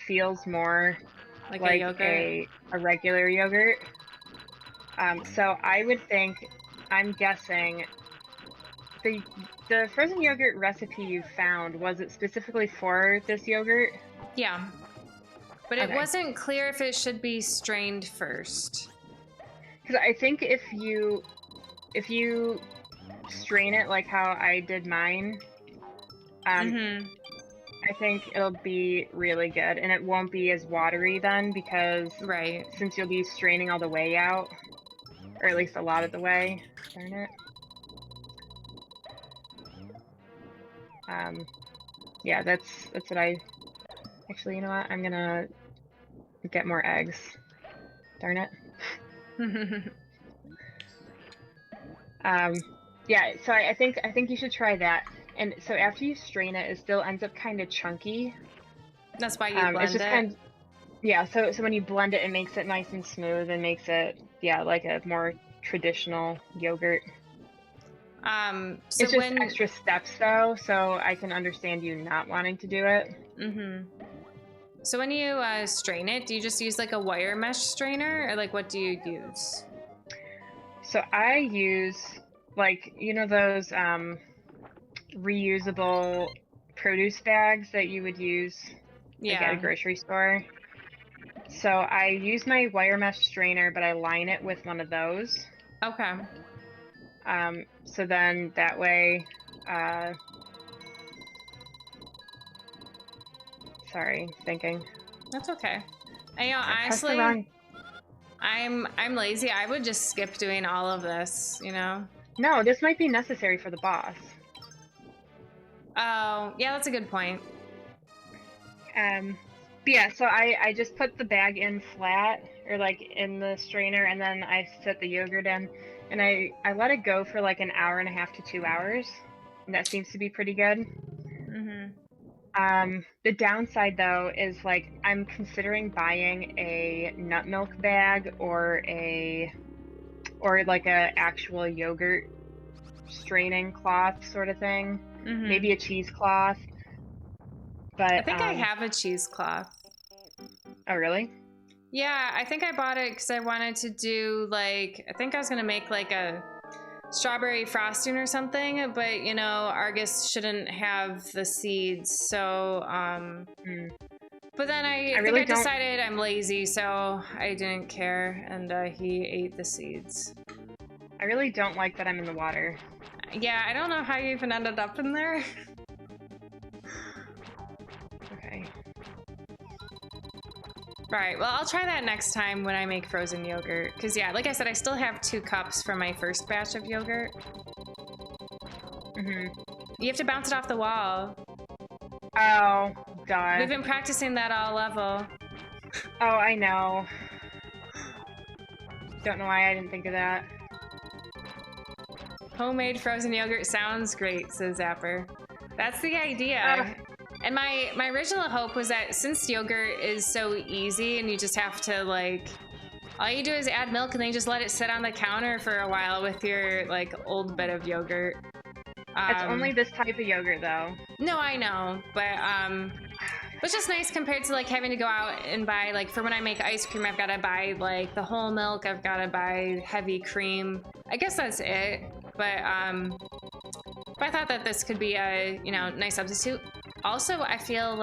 feels more like a regular yogurt. So I would think, I'm guessing, the frozen yogurt recipe you found, was it specifically for this yogurt? Yeah. But it wasn't clear if it should be strained first. Because I think if you strain it like how I did mine, I think it'll be really good, and it won't be as watery then because since you'll be straining all the way out, or at least a lot of the way. Darn it. Yeah, that's what I. Actually, you know what? I'm gonna get more eggs. Darn it. Yeah. So I think you should try that. And so after you strain it, it still ends up kind of chunky. That's why you blend it's just it. Kind of, yeah. So when you blend it, it makes it nice and smooth and makes it like a more traditional yogurt. So it's just extra steps though, so I can understand you not wanting to do it. So when you strain it, do you just use like a wire mesh strainer, or like what do you use? So I use those reusable produce bags that you would use at a grocery store. So I use my wire mesh strainer, but I line it with one of those. Okay. So then that way, sorry, thinking. That's okay. And, honestly, I'm lazy. I would just skip doing all of this, No, this might be necessary for the boss. Oh, yeah, that's a good point. But yeah, so I just put the bag in flat, or in the strainer, and then I set the yogurt in, and I let it go for an hour and a half to 2 hours, and that seems to be pretty good. The downside though is I'm considering buying a nut milk bag or a actual yogurt straining cloth sort of thing. Maybe a cheesecloth. But I think I have a cheesecloth. Oh, really? Yeah, I think I bought it because I wanted to do I think I was gonna make a strawberry frosting or something, but Argus shouldn't have the seeds, so but then I decided I'm lazy, so I didn't care, and he ate the seeds. I really don't like that I'm in the water. Yeah, I don't know how you even ended up in there. Okay. Right, well, I'll try that next time when I make frozen yogurt. Because, yeah, like I said, I still have 2 cups from my first batch of yogurt. You have to bounce it off the wall. Oh, God. We've been practicing that all level. Oh, I know. Don't know why I didn't think of that. Homemade frozen yogurt sounds great, says Zapper. That's the idea. And my original hope was that since yogurt is so easy and you just have to all you do is add milk and then you just let it sit on the counter for a while with your old bit of yogurt. It's only this type of yogurt though. No, I know, but it's just nice compared to having to go out and buy for when I make ice cream, I've got to buy the whole milk, I've got to buy heavy cream. I guess that's it. But I thought that this could be a nice substitute. Also, I feel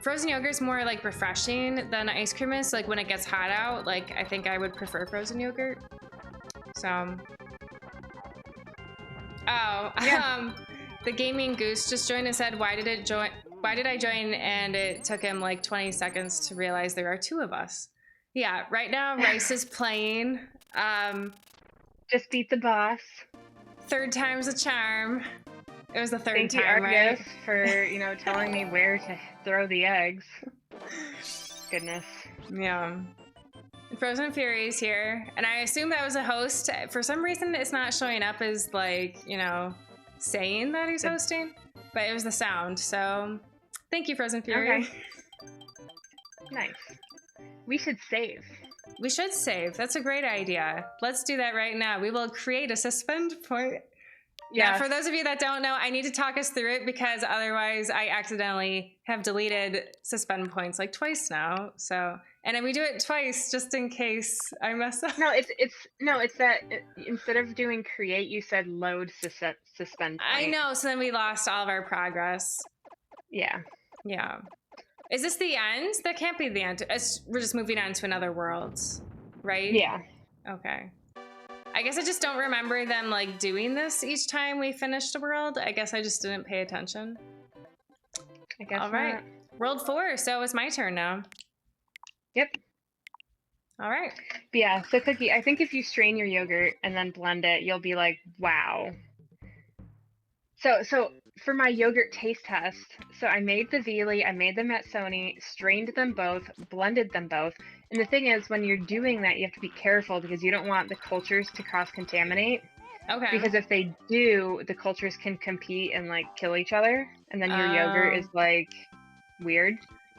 frozen yogurt's more like refreshing than ice cream is. Like when it gets hot out, like I think I would prefer frozen yogurt. So, oh, Yeah. the gaming goose just joined and said, "Why did I join?" And it took him like 20 seconds to realize there are two of us. Yeah, right now Rice is playing. Just beat the boss. Third time's a charm. It was the third Thank you, time, Argus, right? for, you know, telling me where to throw the eggs. Goodness. Yeah. Frozen Fury's here, and I assume that was a host. For some reason, it's not showing up as like, you know, saying that he's hosting, but it was the sound. So, thank you, Frozen Fury. Okay. Nice. We should save. We should save. That's a great idea. Let's do that right now. We will create a suspend point. Yeah. Now, for those of you that don't know, I need to talk us through it because otherwise I accidentally have deleted suspend points like twice now. So, and then we do it twice just in case I mess up. No, it's that instead of doing create, you said load suspend point. I know. So then we lost all of our progress. Yeah. Yeah. Is this the end? That can't be the end. We're just moving on to another world, right? Yeah. Okay. I guess I just don't remember them like doing this each time we finished a world. I guess I just didn't pay attention. I guess all right. not. World 4, so it's my turn now. Yep. All right. But yeah, so Cookie, I think if you strain your yogurt and then blend it, you'll be like, wow. So for my yogurt taste test, so I made the Veely, I made the Matsoni, strained them both, blended them both. And the thing is, when you're doing that, you have to be careful because you don't want the cultures to cross-contaminate. Okay. Because if they do, the cultures can compete and like kill each other, and then your yogurt is like weird.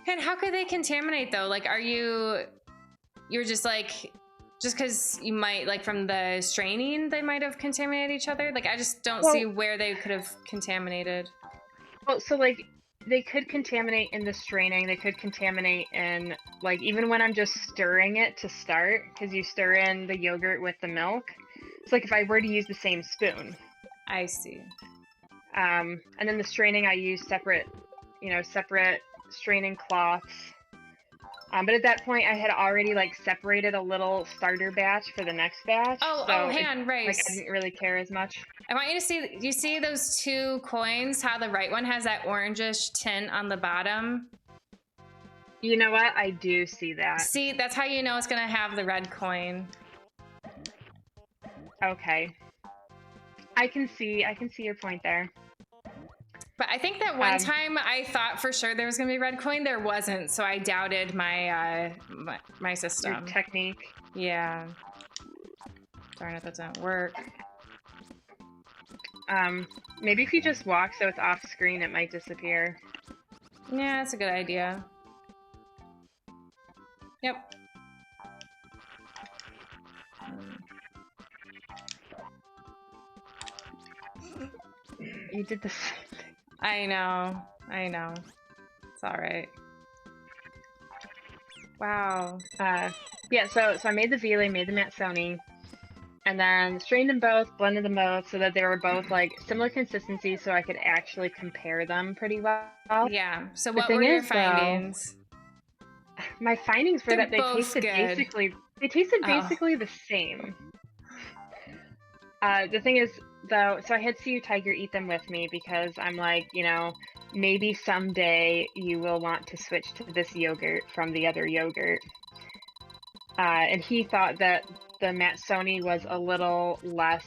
And how could they contaminate though? Like, you're just like, just because you might, like, from the straining, they might have contaminated each other? Like, I just don't see where they could have contaminated. Well, so, like, they could contaminate in the straining. They could contaminate in, like, even when I'm just stirring it to start, because you stir in the yogurt with the milk. It's like if I were to use the same spoon. I see. And then the straining, I use separate straining cloths. But at that point, I had already like separated a little starter batch for the next batch. Oh, hang on, Rice. Like I didn't really care as much. I want you to see. You see those two coins? How the right one has that orangish tint on the bottom. You know what? I do see that. See, that's how you know it's gonna have the red coin. Okay. I can see your point there. But I think that one time I thought for sure there was gonna be red coin. There wasn't, so I doubted my my system. Your technique. Yeah. Darn it, that didn't work. Maybe if you just walk so it's off screen, it might disappear. Yeah, that's a good idea. Yep. You did the same thing. I know. It's all right. Wow. Yeah, so I made the Veely, made the Matsoni, and then strained them both, blended them both so that they were both like similar consistency so I could actually compare them pretty well. Yeah. So what were your findings? My findings were that they tasted basically the same. The thing is, though, so I had See You Tiger eat them with me because I'm like, you know, maybe someday you will want to switch to this yogurt from the other yogurt. And he thought that the Matsoni was a little less,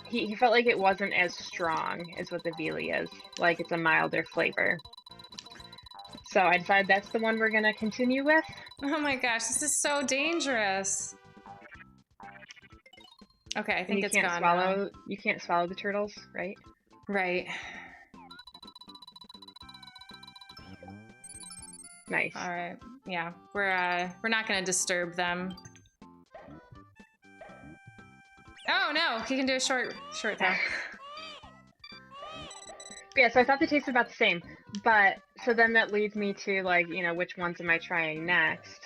he felt like it wasn't as strong as what the Veely is. Like, it's a milder flavor. So I decided that's the one we're going to continue with. Oh my gosh, this is so dangerous. Okay, I think it's gone now. You can't swallow the turtles, right? Right. Nice. All right. Yeah, we're not gonna disturb them. Oh no, he can do a short throw. Yeah, so I thought they tasted about the same, but so then that leads me to like, you know, which ones am I trying next?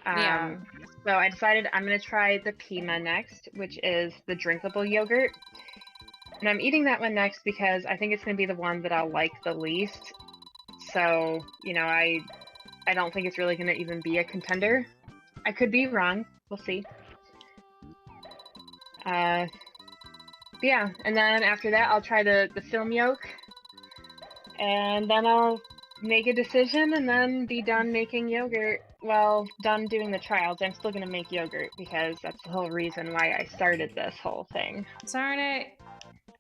Yeah. So I decided I'm going to try the Pima next, which is the drinkable yogurt. And I'm eating that one next because I think it's going to be the one that I'll like the least. So, you know, I don't think it's really going to even be a contender. I could be wrong. We'll see. Yeah, and then after that, I'll try the film yolk, and then I'll make a decision, and then be done making yogurt. Well, done doing the trials. I'm still gonna make yogurt because that's the whole reason why I started this whole thing. Darn it.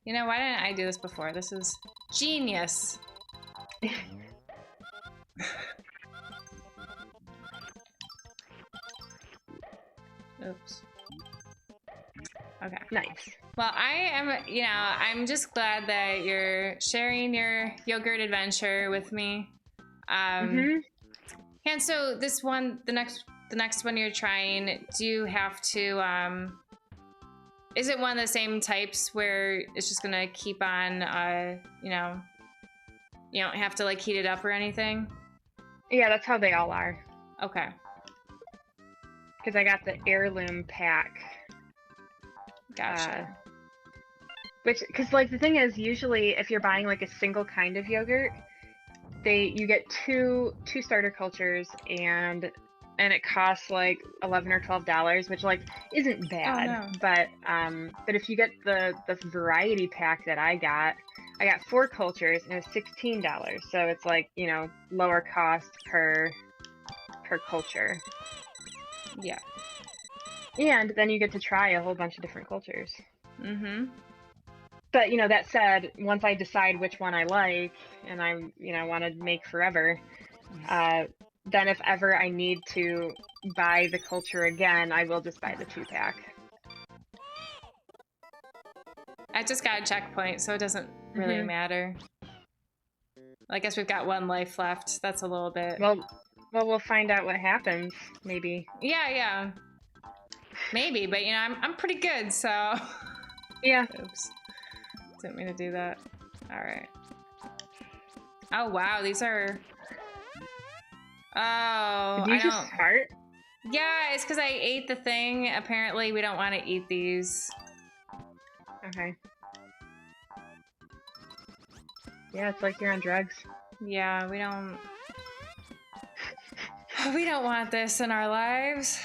You know, why didn't I do this before? This is genius. Oops. Okay. Nice. Well, I am, you know, I'm just glad that you're sharing your yogurt adventure with me. And so this one, the next one you're trying, do you have to, is it one of the same types where it's just gonna keep on, you know, you don't have to like heat it up or anything? Yeah, that's how they all are. Okay. Because I got the heirloom pack. Gotcha. Because like the thing is, usually if you're buying like a single kind of yogurt, you get two starter cultures, and it costs like $11 or $12, which like isn't bad. Oh, no. But if you get the variety pack that I got 4 cultures and it was $16. So it's like, you know, lower cost per culture. Yeah. And then you get to try a whole bunch of different cultures. Mm-hmm. But, you know, that said, once I decide which one I like and I, you know, want to make forever, then if ever I need to buy the culture again, I will just buy the 2-pack. I just got a checkpoint, so it doesn't really matter. I guess we've got 1 life left. That's a little bit. Well, we'll find out what happens, maybe. Yeah. Maybe, but you know, I'm pretty good, so. Yeah. Oops. Didn't mean to do that. All right. Oh wow, these are. Oh, Did you just fart? Yeah, it's because I ate the thing. Apparently, we don't want to eat these. Okay. Yeah, it's like you're on drugs. Yeah, we don't want this in our lives.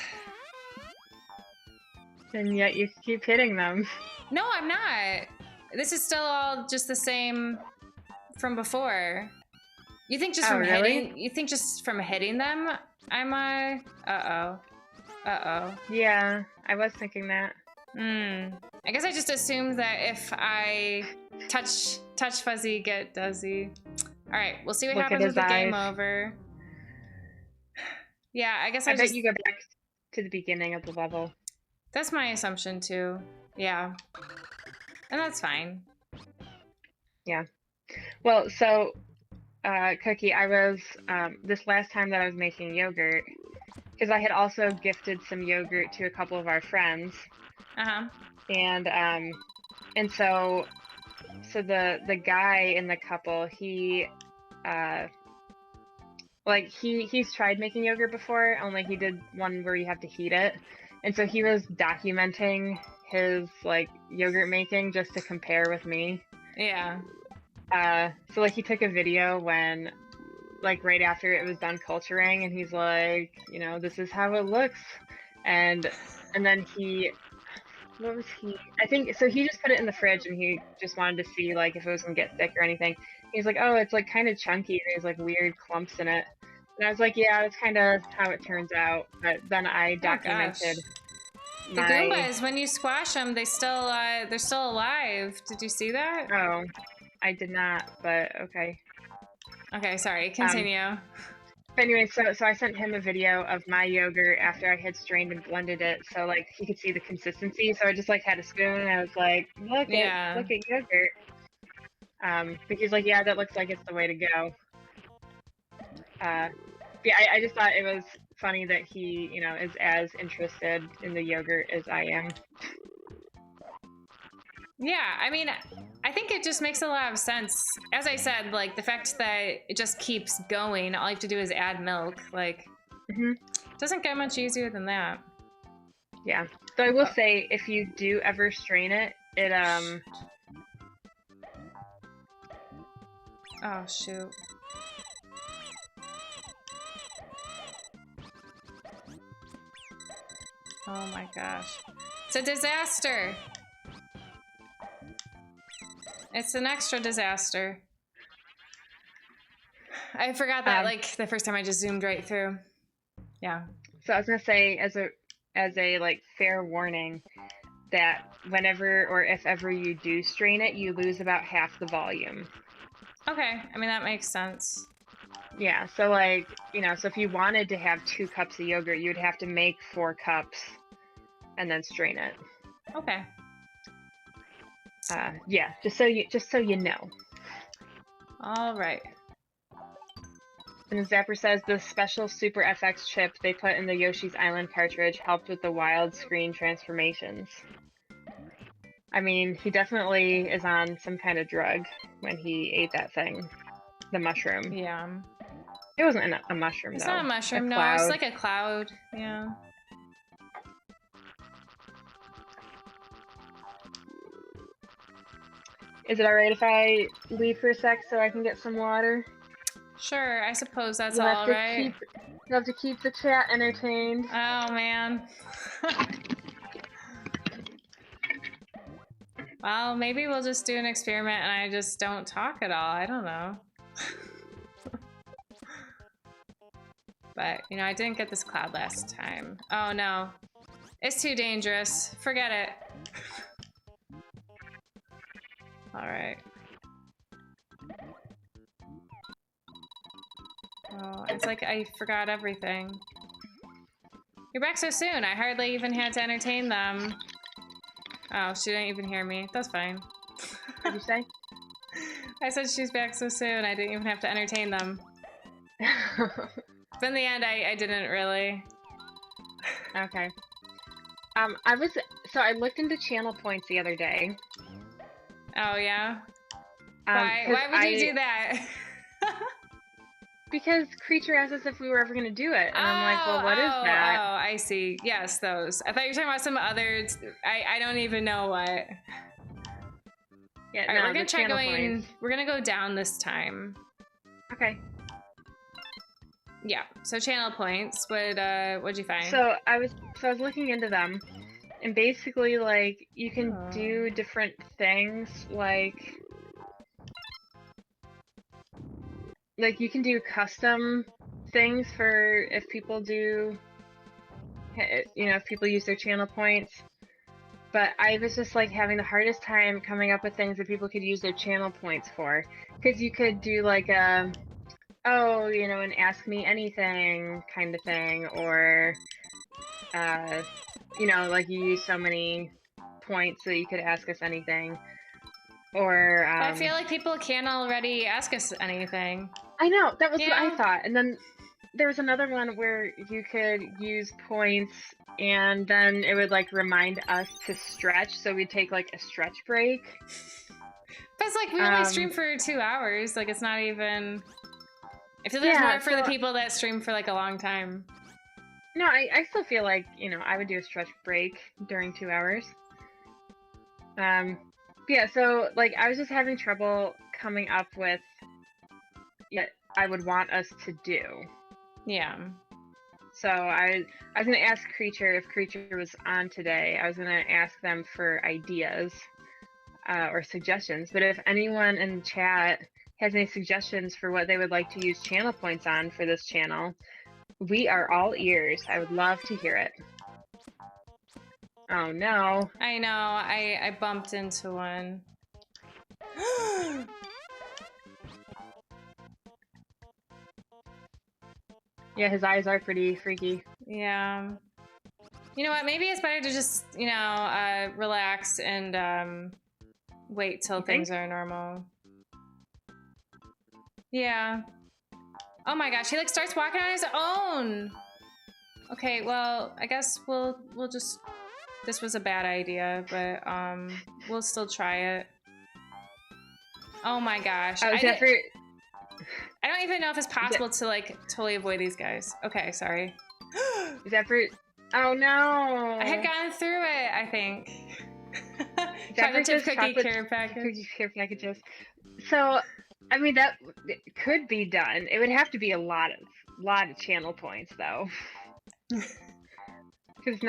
And yet you keep hitting them. No, I'm not. This is still all just the same from before. You think just from hitting? You think just from hitting them? I'm Uh-oh. Yeah, I was thinking that. I guess I just assumed that if I touch Fuzzy, get Duzzy. All right, we'll see what happens with the game over. Yeah, I guess I bet you go back to the beginning of the level. That's my assumption too. Yeah. And that's fine. Yeah. Well, so, Cookie, I was, this last time that I was making yogurt, because I had also gifted some yogurt to a couple of our friends. And so the guy in the couple, he's tried making yogurt before, only he did one where you have to heat it. And so he was documenting his like yogurt making just to compare with me. Yeah. So like he took a video when like right after it was done culturing, and he's like, you know, this is how it looks. And then I think so he just put it in the fridge, and he just wanted to see like if it was gonna get thick or anything. He's like, oh, it's like kind of chunky. There's like weird clumps in it. And I was like, yeah, that's kind of how it turns out. But then I documented the Goombas, when you squash them, they're still alive. Did you see that? Oh, I did not, but okay. Okay, sorry, continue. Anyway, so I sent him a video of my yogurt after I had strained and blended it, so like he could see the consistency. So I just like had a spoon, and I was like, look at yogurt. But he's like, yeah, that looks like it's the way to go. Yeah, I just thought it was funny that he, you know, is as interested in the yogurt as I am. Yeah, I mean, I think it just makes a lot of sense. As I said, like the fact that it just keeps going, all you have to do is add milk. Like, doesn't get much easier than that. Yeah. So I will say, if you do ever strain it, Oh shoot. Oh my gosh. It's a disaster. It's an extra disaster. I forgot that like the first time I just zoomed right through. Yeah. So I was gonna say, as a like fair warning, that whenever or if ever you do strain it, you lose about half the volume. Okay, I mean that makes sense. Yeah, so like, so if you wanted to have 2 cups of yogurt, you'd have to make 4 cups and then strain it. Okay. Yeah, just so you know. All right. And Zapper says the special Super FX chip they put in the Yoshi's Island cartridge helped with the wild screen transformations. I mean, he definitely is on some kind of drug when he ate that thing. The mushroom. Yeah. It wasn't a mushroom, It's though. not a mushroom, no. Cloud. It's like a cloud. Yeah. Is it alright if I leave for a sec so I can get some water? Sure, I suppose that's all right. You have to keep the chat entertained. Oh, man. Well, maybe we'll just do an experiment and I just don't talk at all. I don't know. But, I didn't get this cloud last time. Oh, no. It's too dangerous. Forget it. All right. Oh, it's like I forgot everything. You're back so soon. I hardly even had to entertain them. Oh, she didn't even hear me. That's fine. What'd you say? I said she's back so soon. I didn't even have to entertain them. But in the end, I didn't really. Okay. I looked into channel points the other day. Oh, yeah? Why would you do that? Because Creature asked us if we were ever going to do it. And I'm like, well, what is that? Oh, I see. Yes, those. I thought you were talking about some others. I don't even know what. Yeah, all right, no, we're going to try going. points. We're going to go down this time. Okay. Yeah. So channel points. What'd you find? So I was looking into them. And basically, like, you can do different things, like you can do custom things for if people do, if people use their channel points. But I was just like having the hardest time coming up with things that people could use their channel points for. Because you could do like an ask me anything kind of thing, or like you use so many points so you could ask us anything. Or I feel like people can already ask us anything. I know, that was what I thought. And then there was another one where you could use points and then it would like remind us to stretch, so we'd take like a stretch break. But it's like we only stream for 2 hours. Like it's not even. I feel like there's more for the people that stream for like a long time. No, I still feel like, I would do a stretch break during 2 hours. Yeah, so like I was just having trouble coming up with what I would want us to do. Yeah. So I was gonna ask Creature if Creature was on today. I was gonna ask them for ideas or suggestions. But if anyone in the chat has any suggestions for what they would like to use channel points on for this channel, we are all ears. I would love to hear it. Oh no. I know, I bumped into one. Yeah, his eyes are pretty freaky. Yeah. You know what, maybe it's better to just, relax and wait till things are normal. Yeah. Oh my gosh, he like starts walking on his own. Okay, well, I guess we'll just. This was a bad idea, but we'll still try it. Oh my gosh! I don't even know if it's possible to like totally avoid these guys. Okay, sorry. Is that for? Oh no! I had gotten through it, I think. Chocolate chip cookie care package. Cookie care packages. So, I mean, that could be done. It would have to be a lot of channel points, though. Because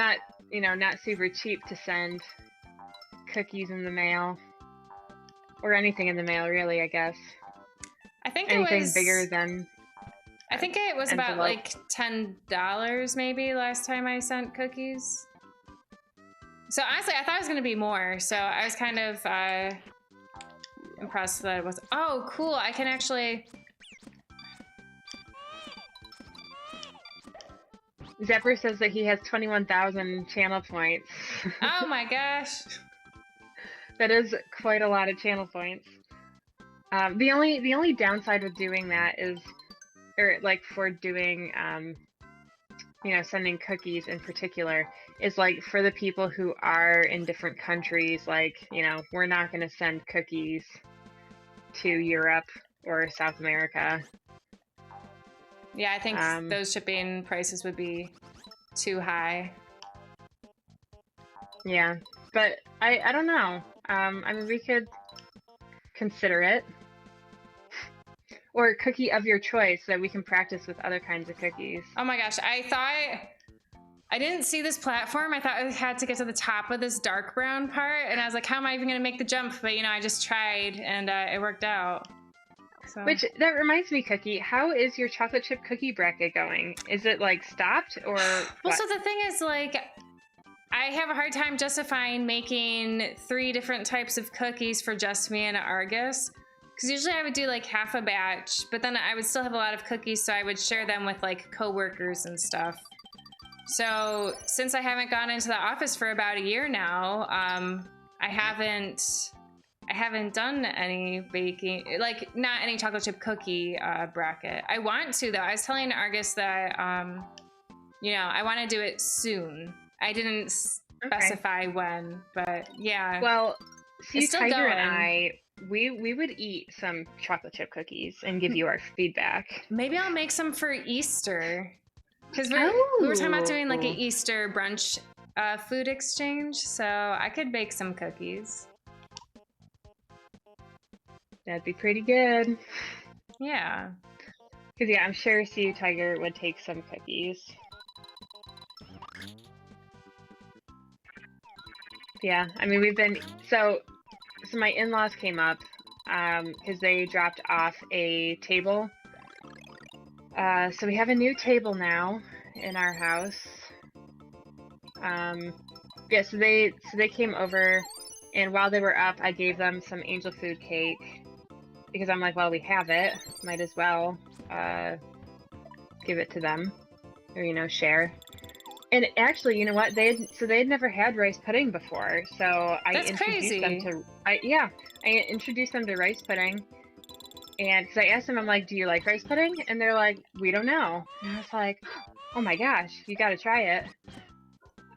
you know, not super cheap to send cookies in the mail. Or anything in the mail, really, I guess. I think Anything bigger than I think it was envelope. about like $10 maybe last time I sent cookies. So honestly, I thought it was going to be more. So I was kind of impressed that it was. Oh, cool. I can actually. Zephyr says that he has 21,000 channel points. Oh my gosh. That is quite a lot of channel points. The only downside with doing that is, or like for doing, you know, sending cookies in particular, is like for the people who are in different countries, like, you know, we're not going to send cookies to Europe or South America. Yeah, I think those shipping prices would be too high. Yeah, but I don't know. I mean, we could consider it. Or cookie of your choice so that we can practice with other kinds of cookies. Oh my gosh, I didn't see this platform. I thought I had to get to the top of this dark brown part, and I was like, how am I even going to make the jump? But, you know, I just tried, and it worked out. So. Which, that reminds me, Cookie, how is your chocolate chip cookie bracket going? Is it, like, stopped, or Well, what? so the thing is, like, I have a hard time justifying making 3 different types of cookies for just me and Argus. Because usually I would do, like, half a batch, but then I would still have a lot of cookies, so I would share them with, like, coworkers and stuff. So since I haven't gone into the office for about a year now, I haven't done any baking, like not any chocolate chip cookie bracket. I want to though. I was telling Argus that you know, I want to do it soon. I didn't specify when, but yeah. Well, see, Tiger going. and I, we would eat some chocolate chip cookies and give you our feedback. Maybe I'll make some for Easter. Because we were talking about doing like an Easter brunch food exchange, so I could bake some cookies. That'd be pretty good. Yeah. Because, yeah, I'm sure Sea Tiger would take some cookies. Yeah, I mean, we've been... So my in-laws came up because they dropped off a table. So we have a new table now in our house. Yeah, so they came over, and while they were up, I gave them some angel food cake because I'm like, well, we have it, might as well give it to them, or, you know, share. And actually, you know what? They had never had rice pudding before, so I introduced them to I introduced them to rice pudding. And because I asked them, I'm like, do you like rice pudding? And they're like, we don't know. And I was like, oh my gosh, you got to try it.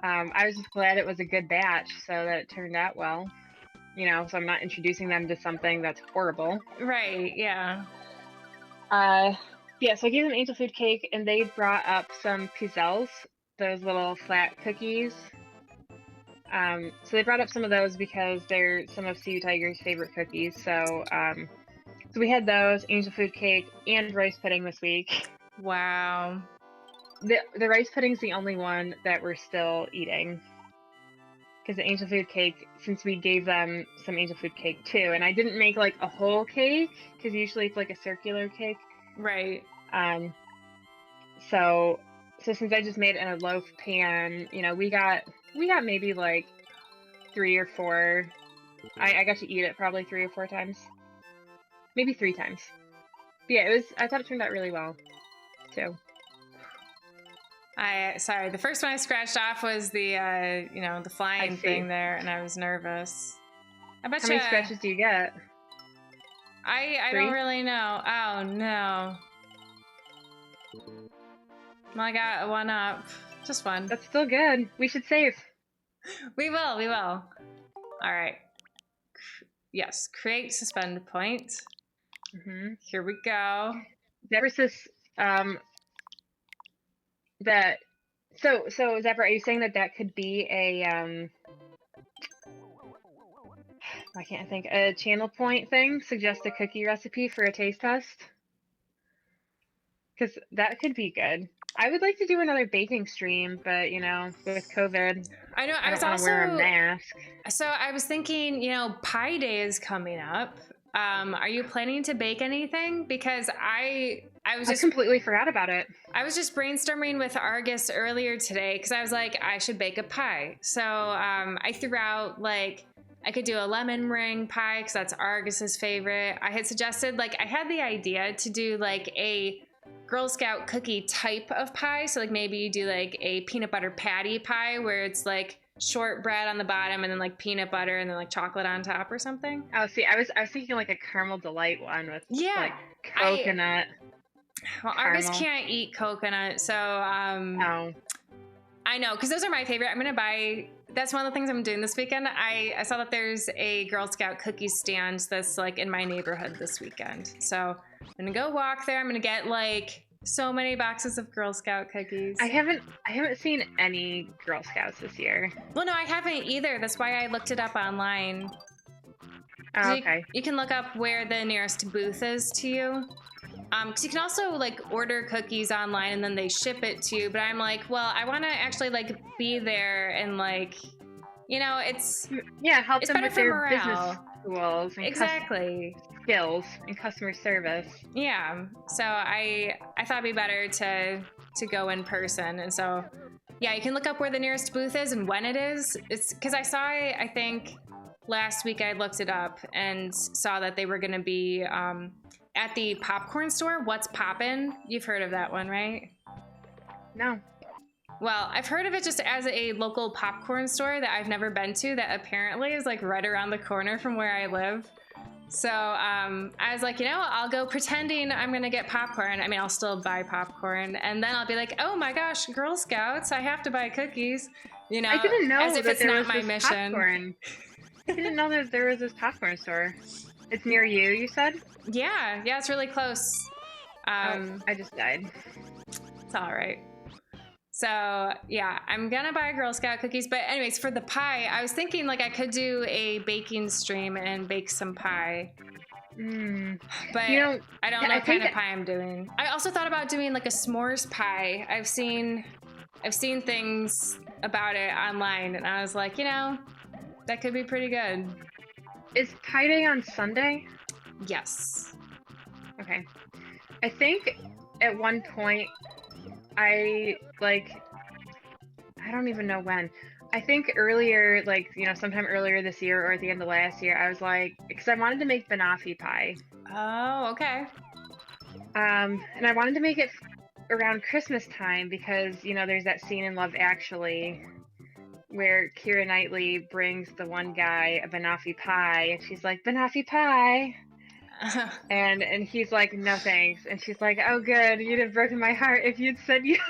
I was just glad it was a good batch, so that it turned out well. You know, so I'm not introducing them to something that's horrible. Right, yeah. Yeah, so I gave them angel food cake, and they brought up some pizzelles, those little flat cookies. So they brought up some of those because they're some of Sea Tiger's favorite cookies. So, so we had those, angel food cake, and rice pudding this week. Wow. The rice pudding's the only one that we're still eating. Because the angel food cake, since we gave them some angel food cake too, and I didn't make like a whole cake, because usually it's like a circular cake. Right. So since I just made it in a loaf pan, you know, we got maybe like 3 or 4. I got to eat it probably 3 or 4 times. Maybe 3 times. But yeah, I thought it turned out really well, too. Sorry, the first one I scratched off was the, you know, the flying thing there, and I was nervous. I bet How many scratches do you get? I don't really know. Oh, no. Well, I got 1 up. Just 1. That's still good. We should save. We will. All right. Yes, create suspend point. Here we go. Zephyr says that. So Zephyr, are you saying that could be a I can't think, a channel point thing? Suggest a cookie recipe for a taste test? Because that could be good. I would like to do another baking stream, but you know, with COVID, I know. I I don't was want to wear a also mask. so I was thinking, Pi Day is coming up. Are you planning to bake anything? Because I completely forgot about it. I was just brainstorming with Argus earlier today because I was like, I should bake a pie. So I threw out like I could do a lemon meringue pie because that's Argus's favorite. I had suggested I had the idea to do like a Girl Scout cookie type of pie. So like maybe you do like a peanut butter patty pie where it's like shortbread on the bottom and then like peanut butter and then like chocolate on top or something. Oh, see, I was thinking like a caramel delight one with like coconut. Well, Argus can't eat coconut, so Oh. I know, because those are my favorite. I'm gonna buy. That's one of the things I'm doing this weekend. I saw that there's a Girl Scout cookie stand that's like in my neighborhood this weekend. So I'm gonna go walk there. I'm gonna get like so many boxes of Girl Scout cookies. I haven't seen any Girl Scouts this year. Well, no, I haven't either. That's why I looked it up online. Oh, okay. You can look up where the nearest booth is to you. Because you can also like order cookies online and then they ship it to you. But I'm like, well, I want to actually like be there and like, it's help it's them better with for their morale. business tools and Exactly. skills and customer service. Yeah. So I thought it'd be better to go in person, and so yeah, you can look up where the nearest booth is and when it is. It's because I saw it, I think last week I looked it up and saw that they were going to be at the popcorn store. What's Poppin'? You've heard of that one, right? No. Well, I've heard of it just as a local popcorn store that I've never been to that apparently is like right around the corner from where I live. So I was like, I'll go pretending I'm going to get popcorn. I mean, I'll still buy popcorn. And then I'll be like, oh my gosh, Girl Scouts, I have to buy cookies. I didn't know as if that it's there not was my this mission. Popcorn. I didn't know that there was this popcorn store. It's near you said? Yeah, it's really close. I just died. It's all right. So yeah, I'm gonna buy Girl Scout cookies. But anyways, for the pie, I was thinking like I could do a baking stream and bake some pie. But I don't know what kind of pie I'm doing. I also thought about doing like a s'mores pie. I've seen things about it online, and I was like, that could be pretty good. Is Pie Day on Sunday? Yes. Okay. I think at one point I don't even know when. I think earlier, sometime earlier this year or at the end of last year, I was like, because I wanted to make banoffee pie. Oh, okay. And I wanted to make it around Christmas time because, there's that scene in Love Actually where Keira Knightley brings the one guy a banoffee pie, and she's like, banoffee pie. And he's like, no thanks. And she's like, oh good, you'd have broken my heart if you'd said yes.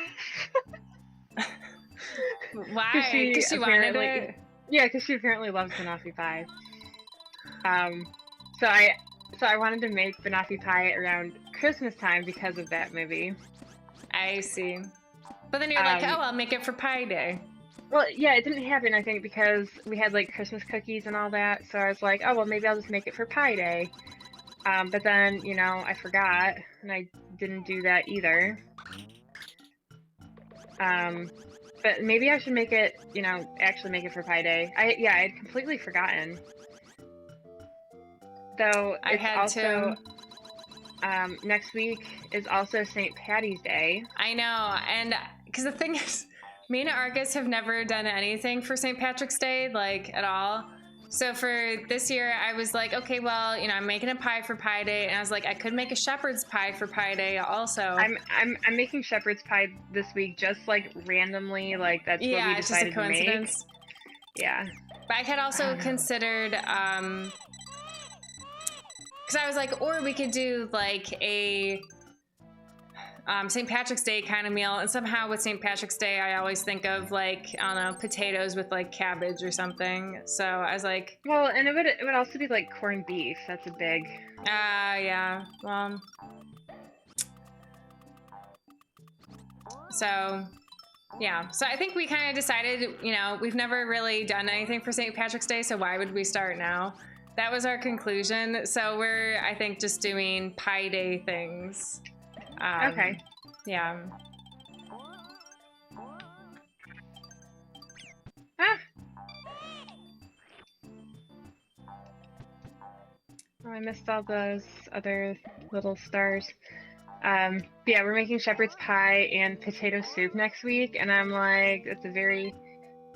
Why? Because she wanted it? Yeah, because she apparently loves banoffee pie. So I wanted to make banoffee pie around Christmas time because of that movie. I see. But then you're like, oh, I'll make it for Pie Day. Well, yeah, it didn't happen, I think, because we had like Christmas cookies and all that. So I was like, oh well, maybe I'll just make it for Pie Day. But then, I forgot, and I didn't do that either. But maybe I should make it, actually make it for Pie Day. I'd completely forgotten. Though I had also, next week is also St. Patty's Day. I know, and because the thing is, me and Argus have never done anything for St. Patrick's Day, like at all. So for this year, I was like, okay, well, I'm making a pie for Pie Day, and I was like, I could make a shepherd's pie for Pie Day also. I'm making shepherd's pie this week, just like randomly, like that's what we decided to make. Yeah, it's just a coincidence. Yeah. But I had also considered, because I was like, or we could do like a St. Patrick's Day kind of meal, and somehow with St. Patrick's Day I always think of like, I don't know, potatoes with like cabbage or something. So I was like, well, and it would also be like corned beef. That's a big yeah, well, so yeah, so I think we kind of decided, we've never really done anything for St. Patrick's Day, so why would we start now? That was our conclusion. So we're, I think, just doing Pie Day things. Okay. Yeah. Ah! Oh, I missed all those other little stars. Yeah, we're making shepherd's pie and potato soup next week, and I'm like, it's a very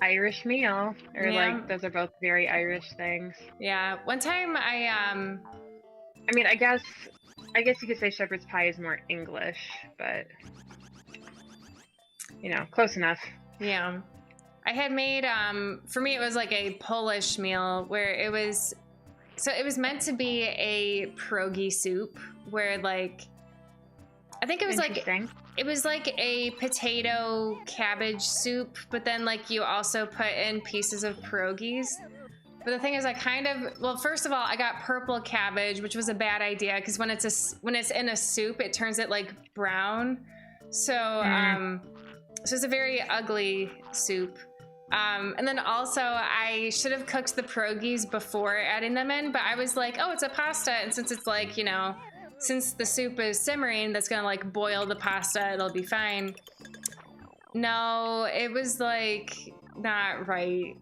Irish meal, or Yeah. like those are both very Irish things. Yeah. One time I mean, I guess you could say shepherd's pie is more English, but you know, close enough. Yeah. I had made for me it was like a Polish meal where it was meant to be a pierogi soup where like I think it was like a potato cabbage soup, but then like you also put in pieces of pierogies. But the thing is, first of all, I got purple cabbage, which was a bad idea because when it's in a soup, it turns it like brown. So so it's a very ugly soup. And then also I should have cooked the pierogies before adding them in, but I was like, oh, it's a pasta, and since it's like, you know, since the soup is simmering, that's gonna like boil the pasta, it'll be fine. No, it was like not right.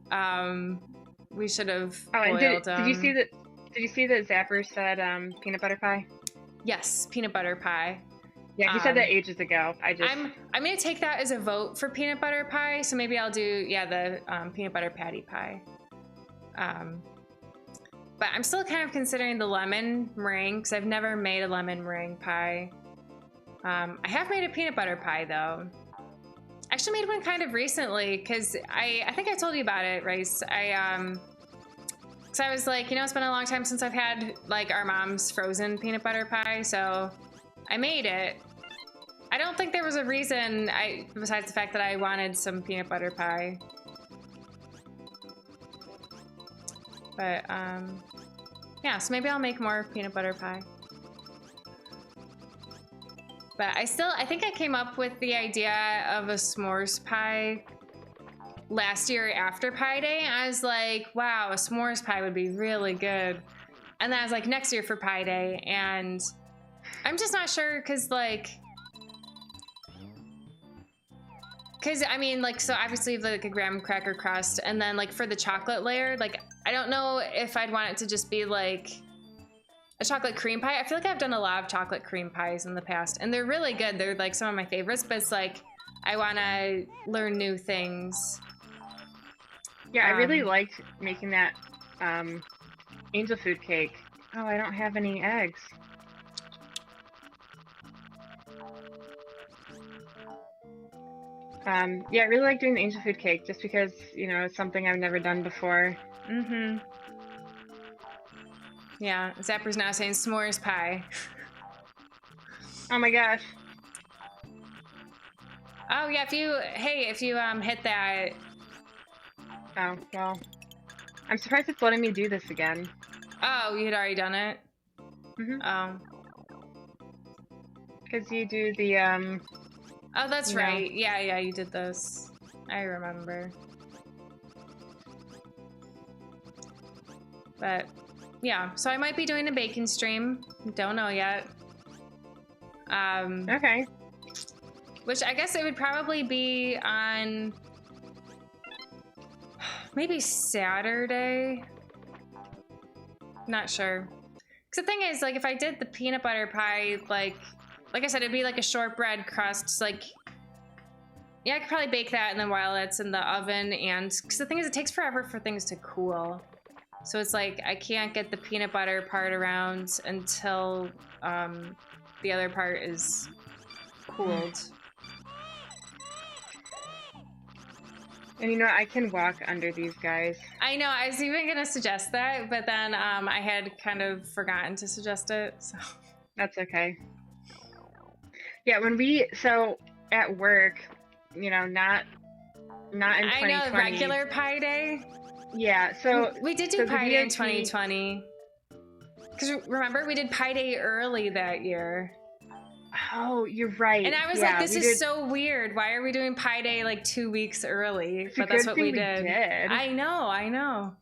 We should have boiled did you see that? Did you see that Zapper said peanut butter pie? Yes, peanut butter pie. Yeah, he said that ages ago. I'm gonna take that as a vote for peanut butter pie. So maybe I'll do the peanut butter patty pie. But I'm still kind of considering the lemon meringue because I've never made a lemon meringue pie. I have made a peanut butter pie though. I actually made one kind of recently because I think I told you about it, Rice. So I was like, you know, it's been a long time since I've had like our mom's frozen peanut butter pie, so I made it. I don't think there was a reason besides the fact that I wanted some peanut butter pie. But yeah, so maybe I'll make more peanut butter pie. But I think I came up with the idea of a s'mores pie last year after Pie Day. I was like, wow, a s'mores pie would be really good. And then I was like, next year for Pie Day. And I'm just not sure because I mean, like, so obviously you have like a graham cracker crust, and then like for the chocolate layer, like, I don't know if I'd want it to just be like a chocolate cream pie. I feel like I've done a lot of chocolate cream pies in the past, and they're really good. They're like some of my favorites, but it's like, I want to learn new things. Yeah, I really liked making that angel food cake. Oh, I don't have any eggs. Yeah, I really like doing the angel food cake just because, you know, it's something I've never done before. Mm-hmm. Yeah, Zapper's now saying s'mores pie. Oh my gosh. Oh yeah, if you hit that. Oh, well. I'm surprised it's letting me do this again. Oh, you had already done it? Mm-hmm. Oh. Because you do the, Oh, that's right. Yeah, you did this. I remember. But, yeah. So I might be doing a baking stream. Don't know yet. Okay. Which I guess it would probably be on maybe Saturday. Not sure. Because the thing is, like, if I did the peanut butter pie, like I said, it'd be like a shortbread crust. Like, yeah, I could probably bake that, and then while it's in the oven, and because the thing is, it takes forever for things to cool. So it's like I can't get the peanut butter part around until the other part is cooled. And you know, I can walk under these guys. I know, I was even gonna suggest that, but then I had kind of forgotten to suggest it, so. That's okay. Yeah, so at work, you know, not in 2020. I know, regular Pie Day. Yeah, so we did do Pie Day in 2020. Because remember, we did Pie Day early that year. Oh, you're right. And I was like, this is so weird. Why are we doing Pie Day like 2 weeks early? But that's what we did. I know.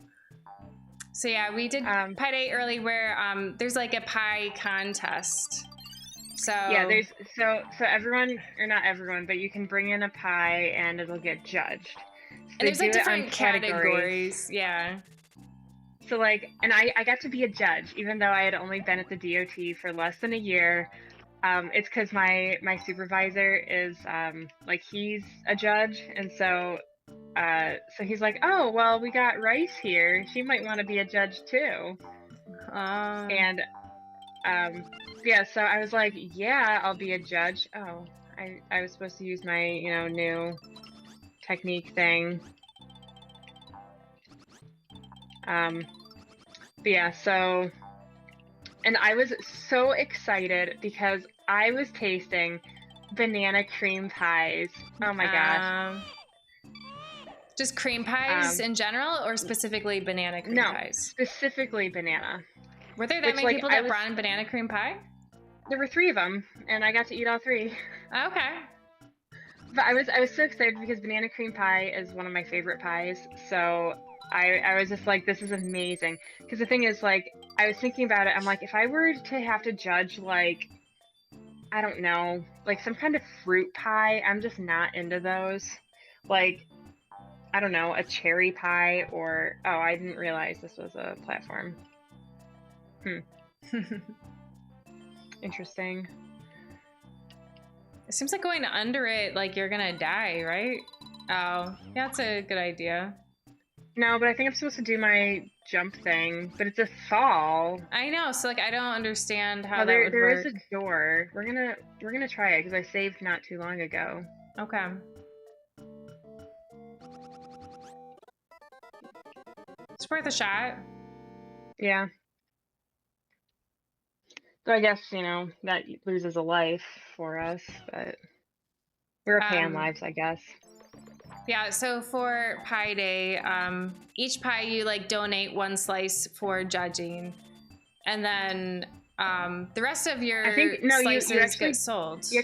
So yeah, we did Pie Day early where there's like a pie contest. So yeah, so everyone, or not everyone, but you can bring in a pie and it'll get judged. And they there's do like it on different categories. Yeah. So like, and I got to be a judge, even though I had only been at the DOT for less than a year. It's because my supervisor is like he's a judge, and so he's like, oh well, we got Rice here. She might want to be a judge too. And yeah, so I was like, yeah, I'll be a judge. Oh, I was supposed to use my new technique thing. But yeah, so, and I was so excited because I was tasting banana cream pies. Oh my gosh. Just cream pies in general, or specifically banana cream pies? Specifically banana. Were there that many people that brought in banana cream pie? There were 3 of them, and I got to eat all 3. Okay. But I was so excited because banana cream pie is one of my favorite pies. So I was just like, this is amazing. Because the thing is, like, I was thinking about it. I'm like, if I were to have to judge, like, I don't know, like some kind of fruit pie, I'm just not into those. Like, I don't know, a cherry pie or, oh, I didn't realize this was a platform. Interesting. It seems like going under it, like you're gonna die, right? Oh, yeah, that's a good idea. No, but I think I'm supposed to do my jump thing, but it's a fall. I know, so like I don't understand how that there, would there work. There is a door. We're gonna try it because I saved not too long ago. Okay. It's worth a shot. Yeah. So I guess, that loses a life for us, but we're okay on lives, I guess. Yeah, so for Pie Day, each pie you like donate 1 slice for judging, and then the rest of your slices you actually, get sold. You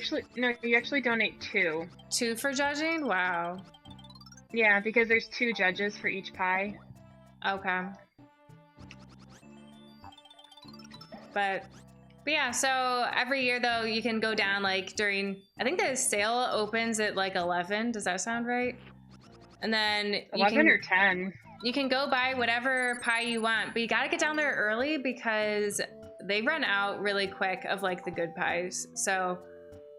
actually donate 2. 2 for judging? Wow. Yeah, because there's 2 judges for each pie. Okay. But yeah, so every year though, you can go down like during, I think the sale opens at like 11. Does that sound right? And then 11 or 10. You can go buy whatever pie you want, but you gotta get down there early because they run out really quick of like the good pies. So,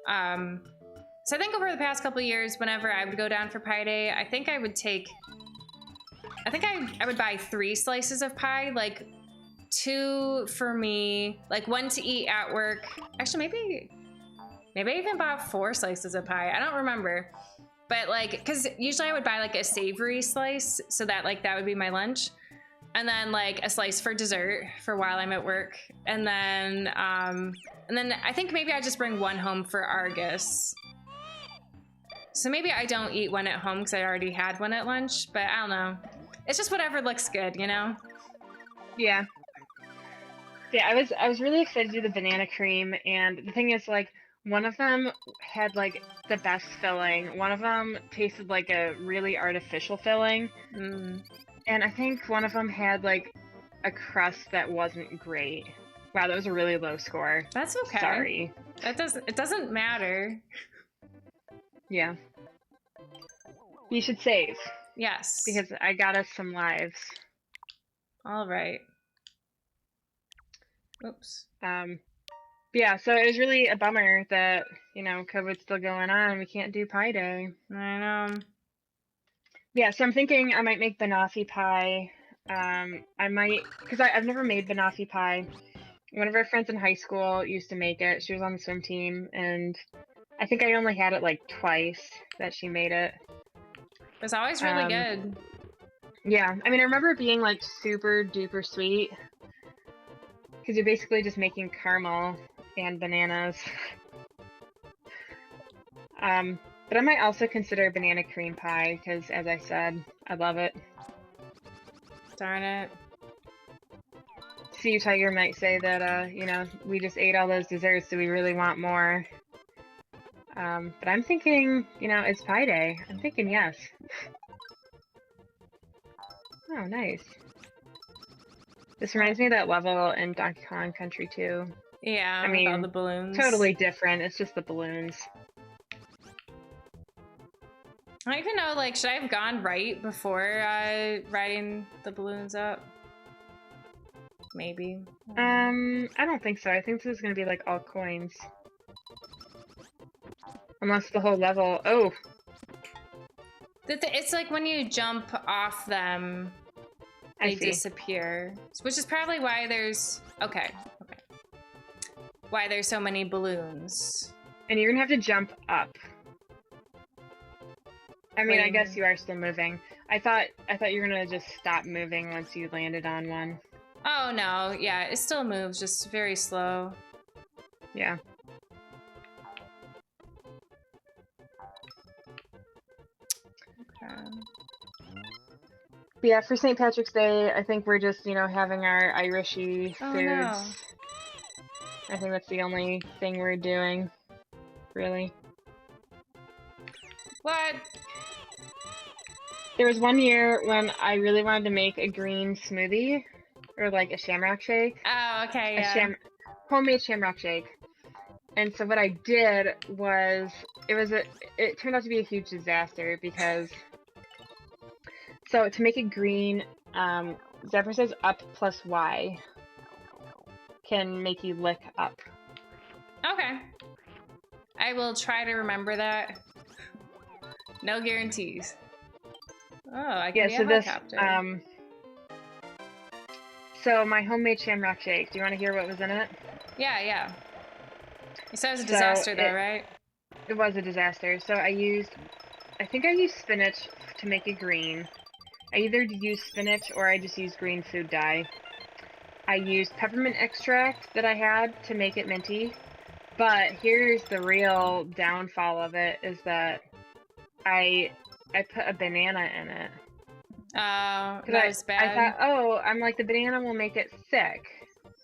so I think over the past couple of years, whenever I would go down for Pie Day, I think I would buy 3 slices of pie, like 2 for me, like 1 to eat at work. Actually, maybe I even bought 4 slices of pie. I don't remember. But like, because usually I would buy like a savory slice, so that like that would be my lunch, and then like a slice for dessert for while I'm at work, and then I think maybe I just bring 1 home for Argus. So maybe I don't eat 1 at home because I already had 1 at lunch, but I don't know. It's just whatever looks good, you know? Yeah. Yeah, I was really excited to do the banana cream, and the thing is, like, one of them had like the best filling. One of them tasted like a really artificial filling. And I think one of them had like a crust that wasn't great. Wow, that was a really low score. That's okay. Sorry. It doesn't matter. Yeah. You should save. Yes. Because I got us some lives. All right. Oops. Yeah, so it was really a bummer that, COVID's still going on. We can't do Pie Day. I know. Yeah, so I'm thinking I might make banoffee pie. I might, because I've never made banoffee pie. One of our friends in high school used to make it. She was on the swim team, and I think I only had it like twice that she made it. It was always really good. Yeah, I mean, I remember it being like super duper sweet, because you're basically just making caramel and bananas. But I might also consider banana cream pie because, as I said, I love it. Darn it. Sea Tiger might say that, we just ate all those desserts, do we really want more? But I'm thinking, it's Pie Day. I'm thinking yes. Oh, nice. This reminds me of that level in Donkey Kong Country 2. Yeah, I mean, all the balloons. Totally different. It's just the balloons. I don't even know, like, should I have gone right before riding the balloons up? Maybe. I don't think so. I think this is gonna be like all coins. Unless the whole level. Oh, It's like when you jump off them, I they see. disappear. Which is probably why there's... Okay. Why there's so many balloons. And you're gonna have to jump up. I mean, What do I you guess mean? you are still moving. I thought you were gonna just stop moving once you landed on one. Oh, no. Yeah, it still moves, just very slow. Yeah. Okay. But yeah, for St. Patrick's Day, I think we're just, having our Irishy Oh, foods. no. I think that's the only thing we're doing, really. What? There was one year when I really wanted to make a green smoothie, or like a shamrock shake. Oh, okay, yeah. Homemade shamrock shake. And so what I did was, it turned out to be a huge disaster because, so to make it green, Zephyr says up plus Y can make you lick up. Okay. I will try to remember that. No guarantees. Oh, I can be a helicopter. So my homemade shamrock shake, do you want to hear what was in it? Yeah. You said it was a disaster though, right? It was a disaster. So I think I used spinach to make it green. I either used spinach or I just used green food dye. I used peppermint extract that I had to make it minty. But here's the real downfall of it, is that I put a banana in it. That was bad. I thought, I'm like, the banana will make it thick.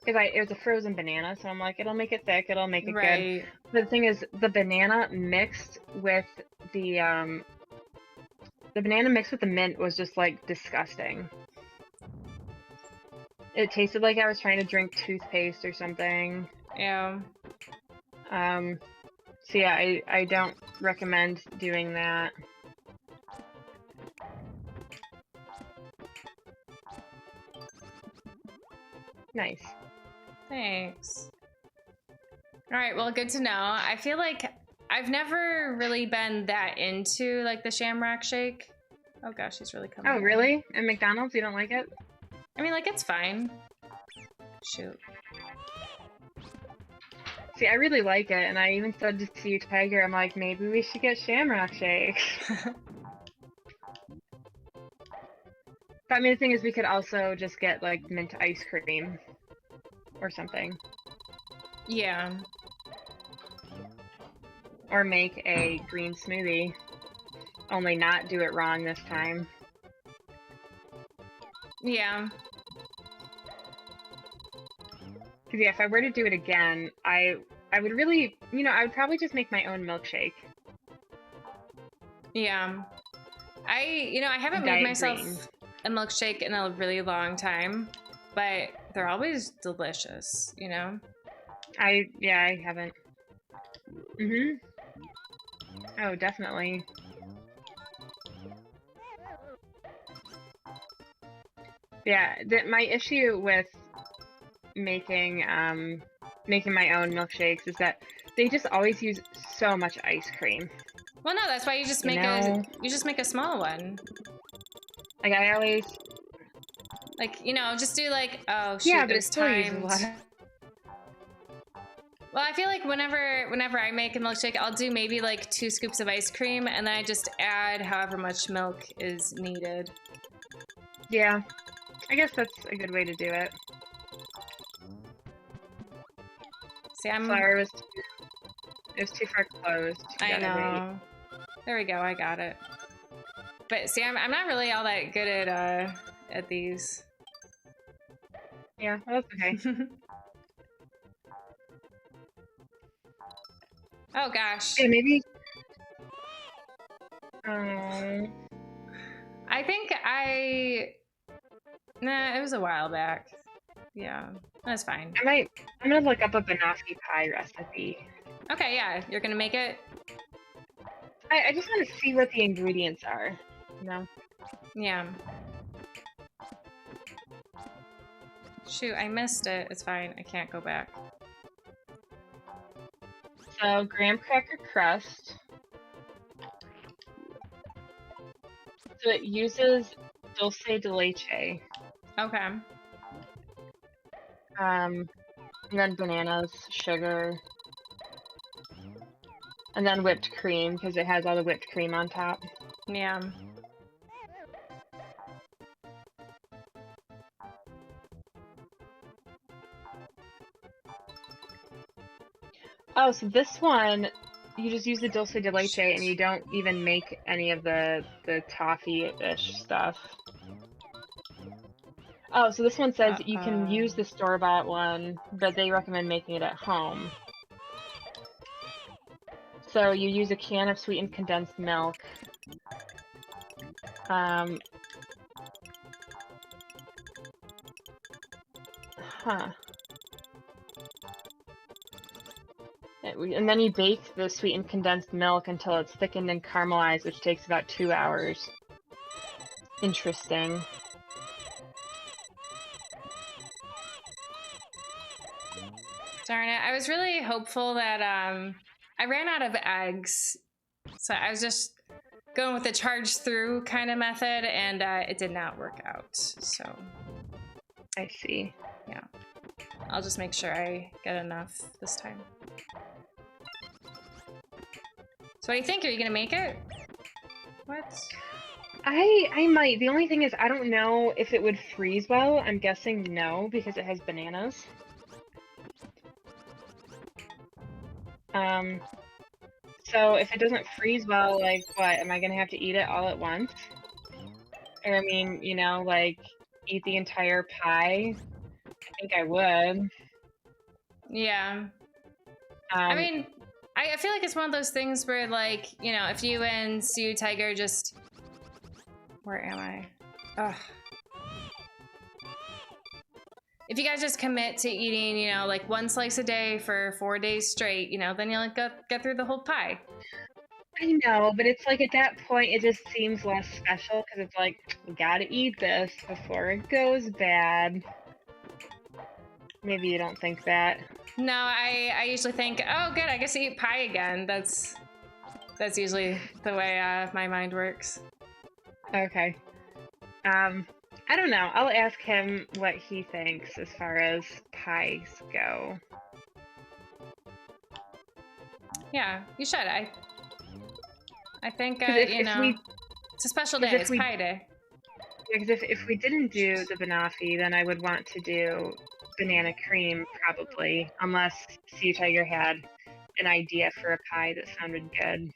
Because it was a frozen banana, so I'm like, it'll make it thick, it'll make it good. But the thing is, the banana mixed with the mint was just like disgusting. It tasted like I was trying to drink toothpaste or something. Yeah. So yeah, I don't recommend doing that. Nice. Thanks. All right, well, good to know. I feel like I've never really been that into like the shamrock shake. Oh gosh, he's really coming. Oh, really? At McDonald's, you don't like it? I mean, like, it's fine. Shoot. See, I really like it, and I even said to you, Tiger, I'm like, maybe we should get shamrock shake. But I mean, the thing is, we could also just get like mint ice cream or something. Yeah. Or make a green smoothie. Only not do it wrong this time. Yeah. Because yeah, if I were to do it again, I would really, I would probably just make my own milkshake. Yeah. I haven't made myself a milkshake in a really long time, but they're always delicious, I haven't. Oh, definitely. Yeah, my issue with making my own milkshakes is that they just always use so much ice cream. Well, no, that's why you just make a small one. Like I always, like, just do like, oh shoot, yeah, but there's it still uses a lot. Well, I feel like whenever I make a milkshake, I'll do maybe like 2 scoops of ice cream, and then I just add however much milk is needed. Yeah, I guess that's a good way to do it. See, Flour was too far closed. I know. Wait. There we go. I got it. But see, I'm not really all that good at these. Yeah, well, that's okay. Oh gosh. Yeah, maybe. I think it was a while back. Yeah, that's fine. I'm gonna look up a banoffee pie recipe. Okay, yeah, you're gonna make it? I just want to see what the ingredients are, you know? Yeah. Shoot, I missed it. It's fine. I can't go back. So, graham cracker crust. So it uses dulce de leche. Okay. And then bananas, sugar, and then whipped cream because it has all the whipped cream on top. Yeah. Oh, so this one, you just use the dulce de leche and you don't even make any of the toffee-ish stuff. Oh, so this one says you can use the store-bought one, but they recommend making it at home. So you use a can of sweetened condensed milk. And then you bake the sweetened condensed milk until it's thickened and caramelized, which takes about 2 hours. Interesting. Darn it. I was really hopeful that I ran out of eggs. So I was just going with the charge through kind of method, and it did not work out. So I see. Yeah. I'll just make sure I get enough this time. So what do you think? Are you gonna make it? What? I might. The only thing is I don't know if it would freeze well. I'm guessing no because it has bananas. So if it doesn't freeze well, like what? Am I gonna have to eat it all at once? Or I mean, you know, like eat the entire pie? I think I would. Yeah. I mean, I feel like it's one of those things where, like, you know, if you and Sue Tiger just... Where am I? Ugh. If you guys just commit to eating, you know, like one slice a day for 4 days straight, you know, then you'll get through the whole pie. I know, but it's like at that point it just seems less special because it's like, we gotta eat this before it goes bad. Maybe you don't think that. No, I usually think, oh, good, I guess I eat pie again. That's usually the way my mind works. Okay. I don't know. I'll ask him what he thinks as far as pies go. Yeah, you should. I think, If know, it's a special day. It's Pie Day. Because if we didn't do the banoffee, then I would want to do banana cream, probably. Unless Sea Tiger had an idea for a pie that sounded good.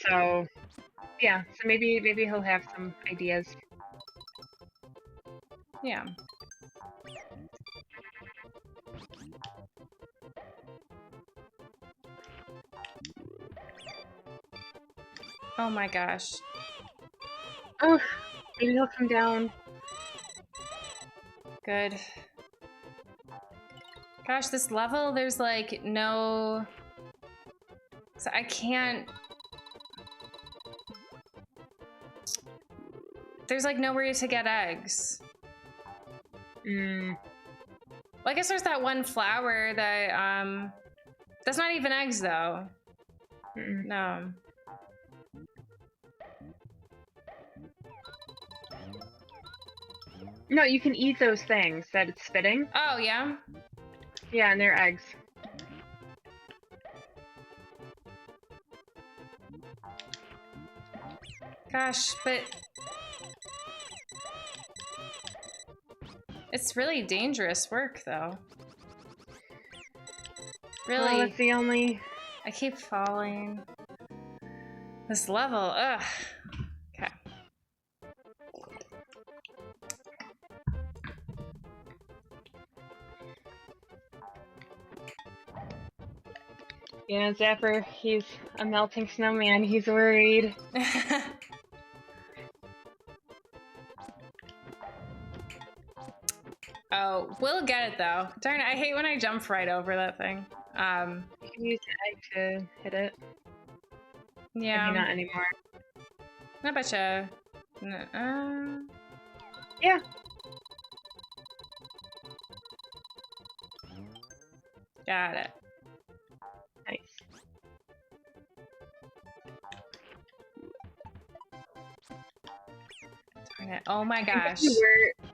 So, yeah. So maybe he'll have some ideas. Yeah. Oh my gosh. Oh, maybe he'll come down. Good. Gosh, this level, there's like no... So I can't... There's like nowhere to get eggs. Well, I guess there's that one flower that, that's not even eggs though. No. No, you can eat those things that it's spitting. Oh, yeah? Yeah, and they're eggs. Gosh, but... It's really dangerous work, though. Really. Well, that's the only... I keep falling. This level, ugh. Okay. Yeah, Zapper, he's a melting snowman. He's worried. Oh, we'll get it though. Darn it, I hate when I jump right over that thing. You can use an egg to hit it. Yeah. Maybe not anymore. I betcha. Yeah. Got it. Nice. Darn it. Oh my gosh.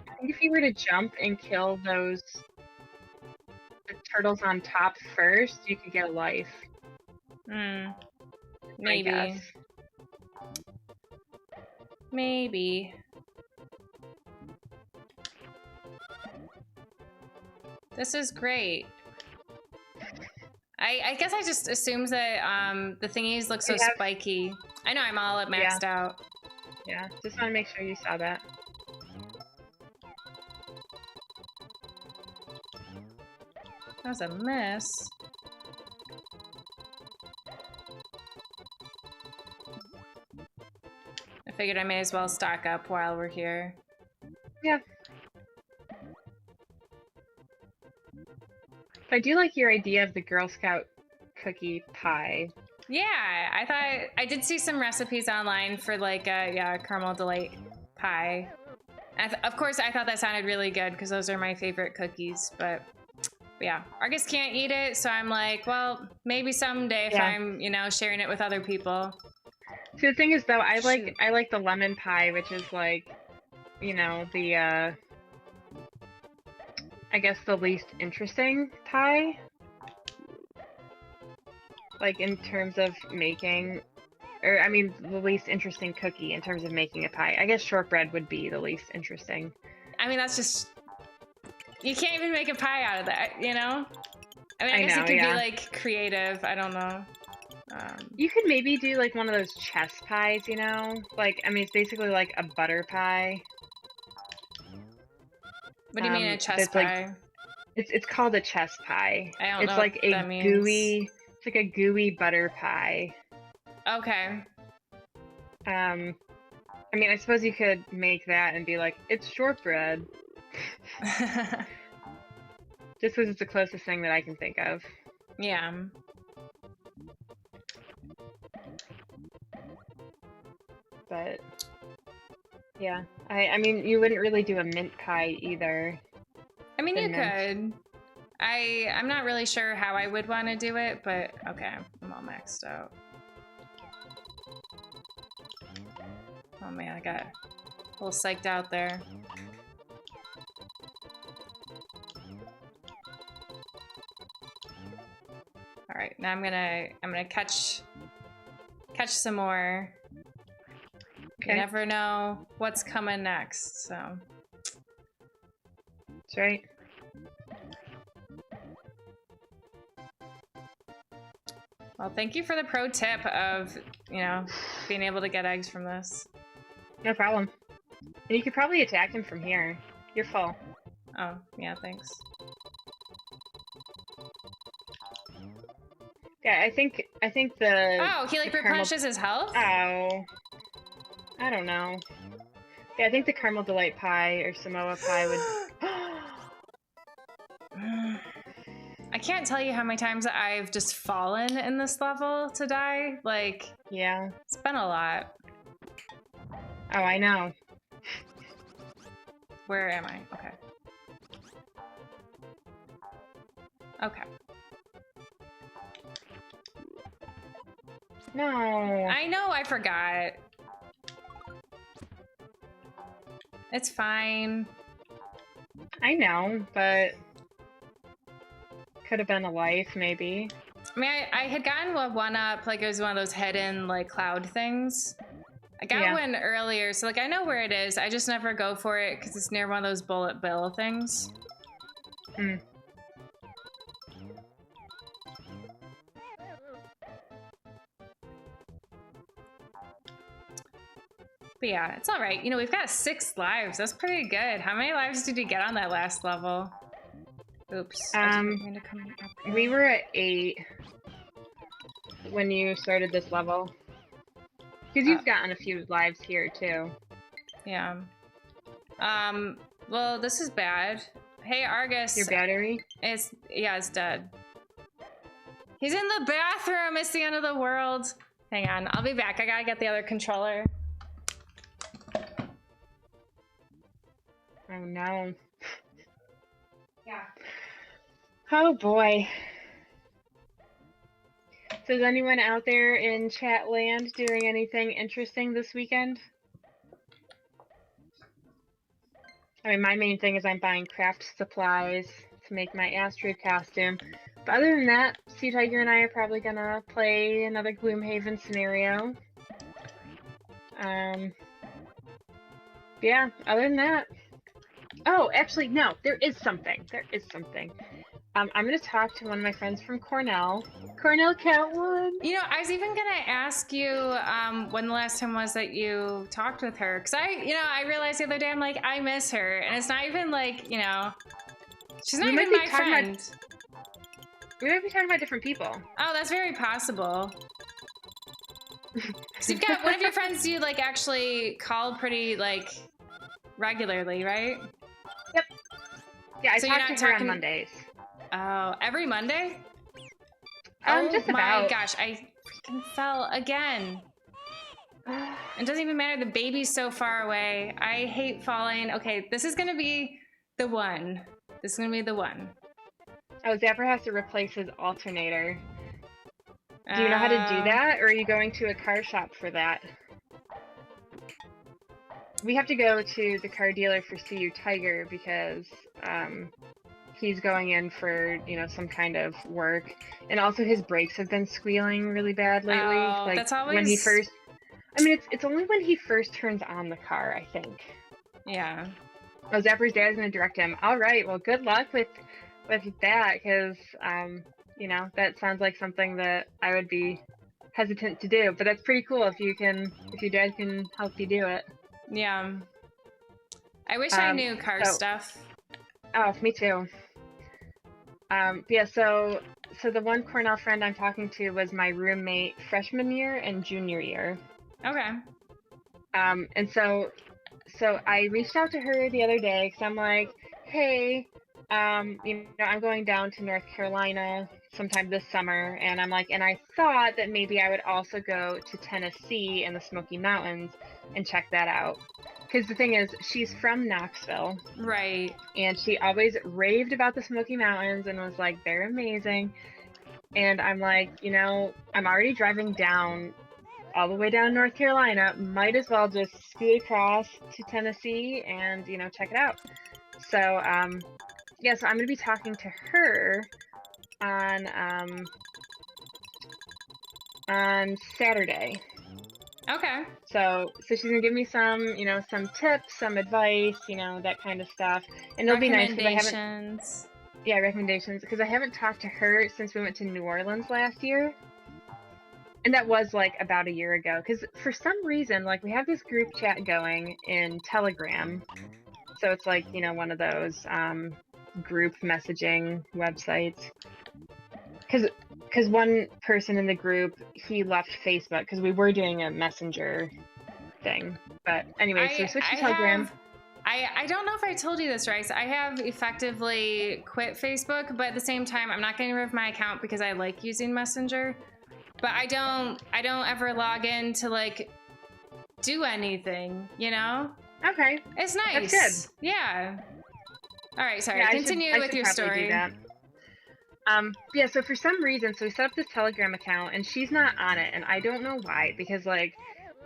I think if you were to jump and kill the turtles on top first, you could get a life. Maybe. Maybe. This is great. I guess I just assumed that the thingies look so spiky. I know I'm all maxed out. Yeah, just want to make sure you saw that. That was a miss. I figured I may as well stock up while we're here. Yeah. I do like your idea of the Girl Scout cookie pie. Yeah, I did see some recipes online for like a caramel delight pie. Of course, I thought that sounded really good because those are my favorite cookies, but yeah, Argus can't eat it, so I'm like, well, maybe someday if I'm, you know, sharing it with other people. So the thing is, though, I like the lemon pie, which is like, you know, the I guess the least interesting pie. Like in terms of making, or I mean, the least interesting cookie in terms of making a pie. I guess shortbread would be the least interesting. I mean, that's just, you can't even make a pie out of that, you know? I mean, I guess it could be like creative. I don't know. You could maybe do like one of those chess pies, you know? Like, I mean, it's basically like a butter pie. What do you mean a chess pie? Like, it's called a chess pie. I don't know. It's like a gooey. It's like a gooey butter pie. Okay. I mean, I suppose you could make that and be like, it's shortbread. Just because it's the closest thing that I can think of. Yeah. But yeah, I mean, you wouldn't really do a mint pie either. I mean, you could. I'm not really sure how I would want to do it, but okay, I'm all maxed out. Oh man, I got a little psyched out there. All right, now I'm gonna catch some more. Okay. You never know what's coming next, so. That's right. Well, thank you for the pro tip of, you know, being able to get eggs from this. No problem. And you could probably attack him from here. You're full. Oh, yeah, thanks. Yeah, I think the... Oh, he like replenishes his health? Oh. I don't know. Yeah, I think the caramel delight pie or Samoa pie would... I can't tell you how many times I've just fallen in this level to die. Like, yeah, it's been a lot. Oh, I know. Where am I? Okay. Okay. No. I know, I forgot. It's fine. I know, but could have been a life, maybe. I mean, I had gotten one up, like it was one of those hidden, like, cloud things. I got one earlier, so, like, I know where it is. I just never go for it because it's near one of those bullet bill things. Hmm. But yeah, it's all right. You know, we've got 6 lives. That's pretty good. How many lives did you get on that last level? Oops. We were at 8 when you started this level. Because you've gotten a few lives here too. Yeah. Well, this is bad. Hey, Argus. Your battery? It's dead. He's in the bathroom. It's the end of the world. Hang on. I'll be back. I gotta get the other controller. Oh, no. Yeah. Oh, boy. So is anyone out there in chat land doing anything interesting this weekend? I mean, my main thing is I'm buying craft supplies to make my asteroid costume. But other than that, Sea Tiger and I are probably gonna play another Gloomhaven scenario. Yeah, other than that. Oh, actually, no, there is something. There is something. I'm gonna talk to one of my friends from Cornell. Cornell Catwood. You know, I was even gonna ask you when the last time was that you talked with her, because I realized the other day I'm like, I miss her, and it's not even like, she's not even my friend. We might be talking about different people. Oh, that's very possible. Because you've got one of your friends you like actually call pretty like regularly, right? Yep. Yeah, I talk to her on Mondays. Oh, every Monday? Just my about. gosh, I freaking fell again. It doesn't even matter. The baby's so far away. I hate falling. Okay, this is gonna be the one. This is gonna be the one. Oh, Zapper has to replace his alternator. Do you know how to do that, or are you going to a car shop for that? We have to go to the car dealer for CU Tiger because he's going in for, some kind of work. And also his brakes have been squealing really bad lately. Oh, like that's always... when he first... I mean, it's only when he first turns on the car, I think. Yeah. Oh, Zapper's dad's going to direct him. All right, well, good luck with that, because, that sounds like something that I would be hesitant to do. But that's pretty cool if your dad can help you do it. Yeah. I wish I knew car stuff. Oh, me too. Yeah, so the one Cornell friend I'm talking to was my roommate freshman year and junior year. Okay. And so I reached out to her the other day because I'm like, hey, I'm going down to North Carolina sometime this summer, and I'm like, and I thought that maybe I would also go to Tennessee and the Smoky Mountains and check that out. Because the thing is, she's from Knoxville. Right. And she always raved about the Smoky Mountains and was like, they're amazing. And I'm like, I'm already driving down all the way down North Carolina. Might as well just scoot across to Tennessee and, check it out. So, so I'm going to be talking to her on Saturday. Okay. So she's gonna give me some, some tips, some advice, that kind of stuff, and it'll be nice because I haven't. Yeah, recommendations, because I haven't talked to her since we went to New Orleans last year, and that was like about a year ago. Because for some reason, like we have this group chat going in Telegram, so it's like one of those group messaging websites. Because one person in the group, he left Facebook because we were doing a messenger thing. But anyway, so we switched to Telegram. I don't know if I told you this, Rice. I have effectively quit Facebook, but at the same time, I'm not getting rid of my account because I like using Messenger. But I don't ever log in to like do anything, Okay. It's nice. That's good. Yeah. All right, sorry. Yeah, Continue with your story. Do that. Yeah, so for some reason, so we set up this Telegram account, and she's not on it, and I don't know why, because, like,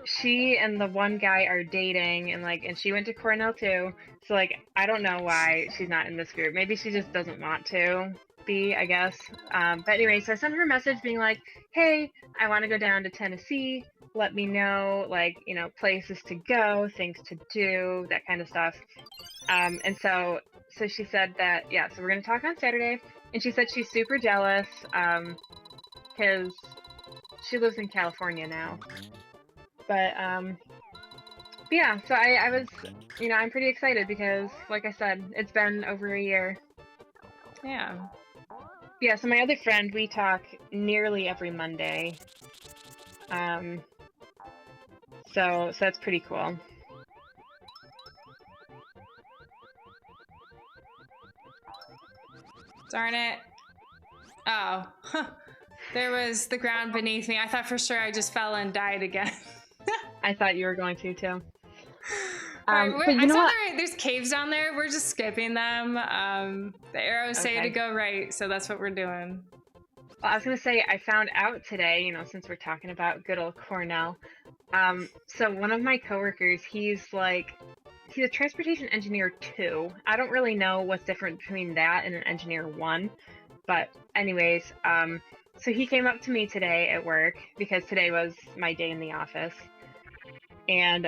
she and the one guy are dating, and she went to Cornell, too, so, like, I don't know why she's not in this group. Maybe she just doesn't want to be, I guess. But anyway, so I sent her a message being like, hey, I want to go down to Tennessee. Let me know, like, places to go, things to do, that kind of stuff. And so she said that, yeah, so we're going to talk on Saturday. And she said she's super jealous because she lives in California now. But yeah, so I was, I'm pretty excited because, like I said, it's been over a year. Yeah. Yeah, so my other friend, we talk nearly every Monday. So that's pretty cool. Darn it. Oh. There was the ground beneath me. I thought for sure I just fell and died again. I thought you were going to too. Right, But you I know saw what? there's caves down there. We're just skipping them. The arrows say to go right, so that's what we're doing. Well, I was gonna say I found out today, you know, since we're talking about good old Cornell. So one of my coworkers, he's a transportation engineer 2. I don't really know what's different between that and an engineer 1, but anyways, so he came up to me today at work because today was my day in the office, and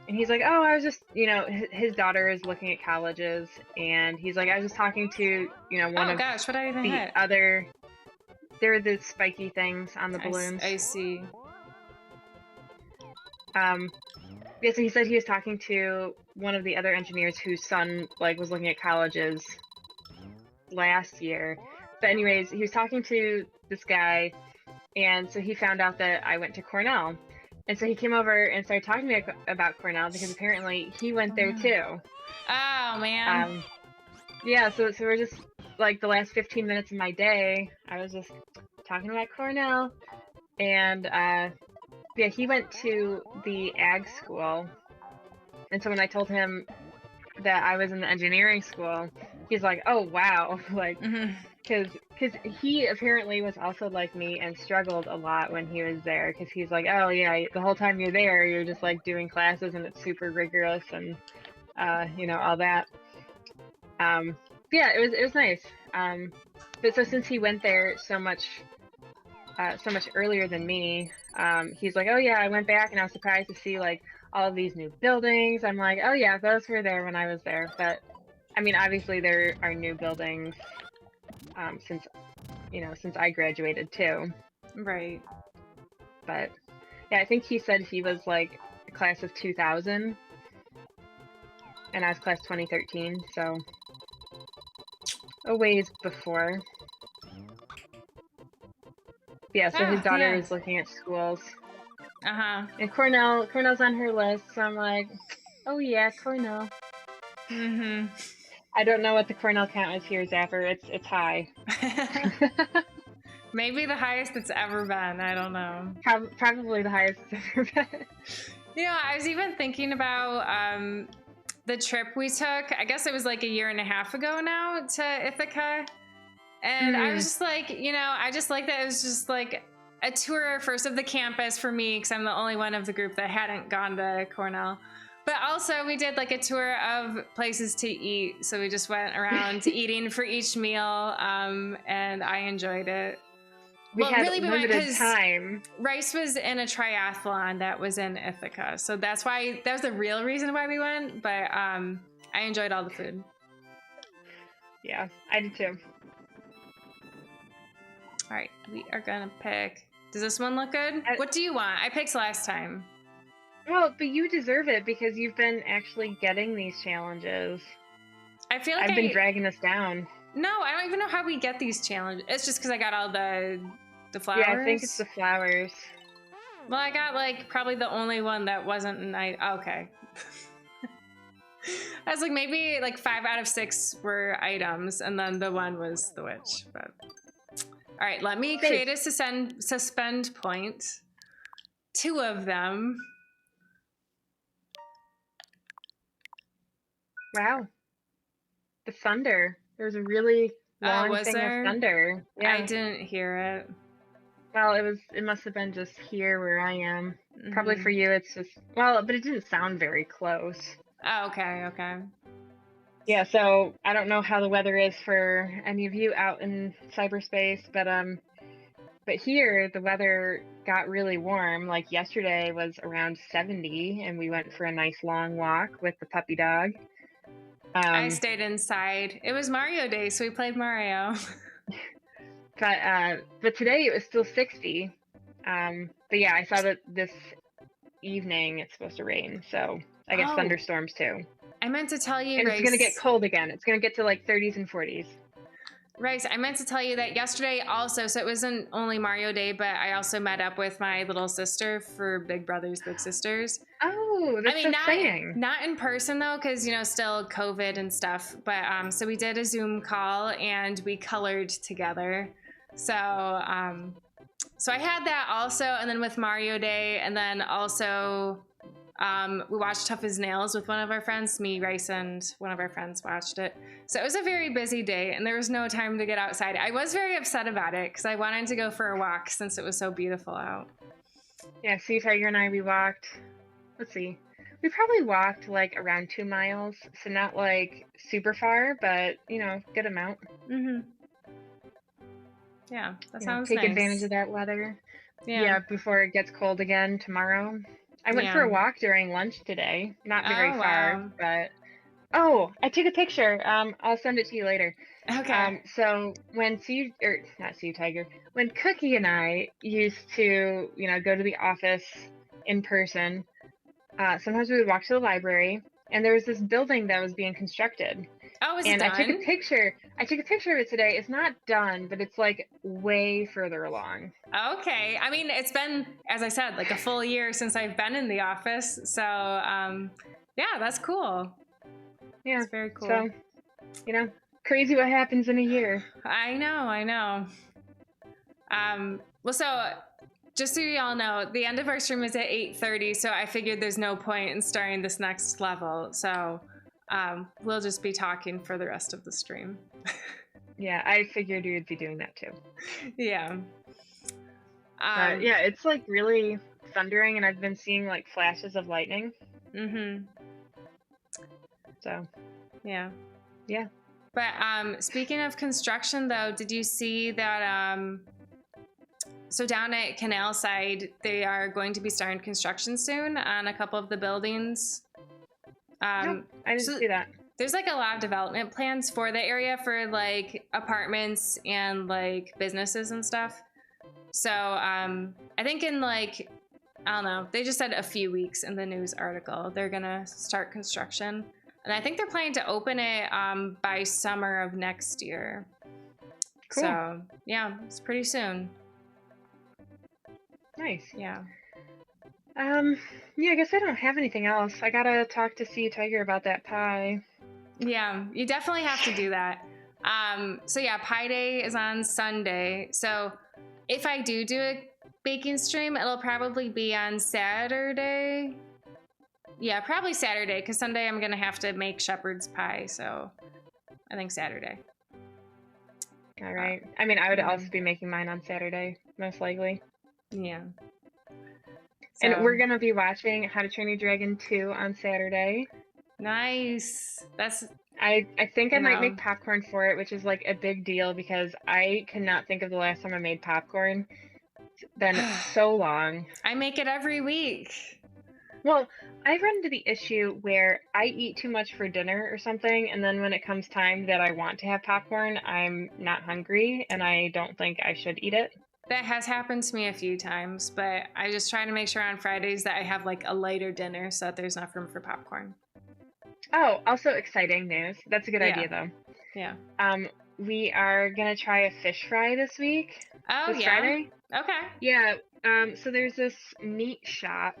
he's like, oh, I was just, you know, his daughter is looking at colleges, and he's like, I was just talking to, you know, one Oh of gosh, what did I even the hit? other, there are the spiky things on the balloons. I see. Yeah, so he said he was talking to one of the other engineers whose son like was looking at colleges last year. But anyways, he was talking to this guy, and so he found out that I went to Cornell. And so he came over and started talking to me about Cornell because apparently he went there too. Oh man. Yeah, so we're just like the last 15 minutes of my day, I was just talking about Cornell, and yeah, he went to the ag school. And so when I told him that I was in the engineering school, he's like, "Oh wow!" Like, because he apparently was also like me and struggled a lot when he was there. Because he's like, "Oh yeah, the whole time you're there, you're just like doing classes and it's super rigorous and you know, all that." Yeah, it was nice. But so since he went there so much earlier than me, he's like, "Oh yeah, I went back and I was surprised to see like all of these new buildings." I'm like, "Oh yeah, those were there when I was there." But I mean, obviously there are new buildings since, you know, since I graduated too. Right. But yeah, I think he said he was like the class of 2000 and I was class 2013, so a ways before. Yeah, so his daughter is looking at schools. And Cornell's on her list, so I'm like, oh yeah, Cornell. I don't know what the Cornell count is here, Zapper. It's high. Maybe the highest it's ever been. I don't know. Probably the highest it's ever been. Yeah, I was even thinking about the trip we took. I guess it was like a year and a half ago now to Ithaca. And I was just like, you know, I just like that it was just like a tour first of the campus for me because I'm the only one of the group that hadn't gone to Cornell. But also we did like a tour of places to eat. So we just went around eating for each meal and I enjoyed it. We had limited time. Rice was in a triathlon that was in Ithaca. So that was the real reason why we went. But I enjoyed all the food. Yeah, I did too. All right, we are gonna pick. Does this one look good? What do you want? I picked last time. Well, but you deserve it because you've been actually getting these challenges. I feel like I've been dragging us down. No, I don't even know how we get these challenges. It's just because I got all the flowers. Yeah, I think it's the flowers. Well, I got like probably the only one that wasn't okay. I was like maybe like 5 out of 6 were items, and then the one was the witch. But all right, let me create a suspend point. 2 of them. Wow. The thunder. There's a really long thing of thunder. Yeah. I didn't hear it. Well, it must have been just here where I am. Probably for you it's just, well, but it didn't sound very close. Oh, okay. Yeah, so I don't know how the weather is for any of you out in cyberspace, but here the weather got really warm. Like yesterday was around 70 and we went for a nice long walk with the puppy dog. I stayed inside. It was Mario Day, so we played Mario. But today it was still 60. But yeah, I saw that this evening it's supposed to rain, so I guess thunderstorms too. I meant to tell you, and it's gonna get cold again. It's gonna get to like 30s and 40s. Rice, I meant to tell you that yesterday also, so it wasn't only Mario Day, but I also met up with my little sister for Big Brothers Big Sisters. Oh, that's exciting. Not in person though, because you know, still COVID and stuff. But so we did a Zoom call and we colored together. So So I had that also, and then with Mario Day, and then also we watched Tough as Nails with one of our friends. Me, Rice, and one of our friends watched it. So it was a very busy day, and there was no time to get outside. I was very upset about it because I wanted to go for a walk since it was so beautiful out. Yeah, see, Tiger and I, we walked, let's see, we probably walked like around 2 miles, so not like super far, but good amount. Mm-hmm. Yeah, that sounds Take nice. advantage of that weather. Yeah. Before it gets cold again tomorrow. I went for Yeah. a walk during lunch today. Not very Oh, far, wow. but I took a picture. I'll send it to you later. Okay. So when not Sea Tiger, when Cookie and I used to, go to the office in person, sometimes we would walk to the library, and there was this building that was being constructed. Oh, is it And I took a done? picture. I took a picture of it today. It's not done, but it's like way further along. Okay. I mean, it's been, as I said, like a full year since I've been in the office. So, yeah, that's cool. Yeah. It's very cool. So, crazy what happens in a year. I know. Well, so just so you all know, the end of our stream is at 8:30, so I figured there's no point in starting this next level. So we'll just be talking for the rest of the stream. Yeah, I figured you would be doing that too. Yeah. But yeah, it's like really thundering, and I've been seeing like flashes of lightning. Mm-hmm. So. Yeah. Yeah. But speaking of construction, though, did you see that? So down at Canal Side, they are going to be starting construction soon on a couple of the buildings. Nope, I didn't see that. There's like a lot of development plans for the area for like apartments and like businesses and stuff. So I think in like, I don't know, they just said a few weeks in the news article, they're gonna start construction. And I think they're planning to open it by summer of next year. Cool. So yeah, it's pretty soon. Nice. Yeah. Yeah, I guess I don't have anything else. I gotta talk to Sea Tiger about that pie. Yeah, you definitely have to do that. So yeah, Pie Day is on Sunday. So if I do a baking stream, it'll probably be on Saturday. Yeah, probably Saturday, because Sunday I'm gonna have to make shepherd's pie. So I think Saturday. All right. I mean, I would also be making mine on Saturday, most likely. Yeah. So, and we're gonna be watching How to Train Your Dragon 2 on Saturday. Nice. That's. I think I might make popcorn for it, which is like a big deal because I cannot think of the last time I made popcorn. It's been so long. I make it every week. Well, I run into the issue where I eat too much for dinner or something, and then when it comes time that I want to have popcorn, I'm not hungry, and I don't think I should eat it. That has happened to me a few times, but I just try to make sure on Fridays that I have like a lighter dinner so that there's enough room for popcorn. Oh, also exciting news. That's a good idea, though. Yeah. We are gonna try a fish fry this week. Oh, this yeah. Friday. Okay. Yeah. So there's this meat shop,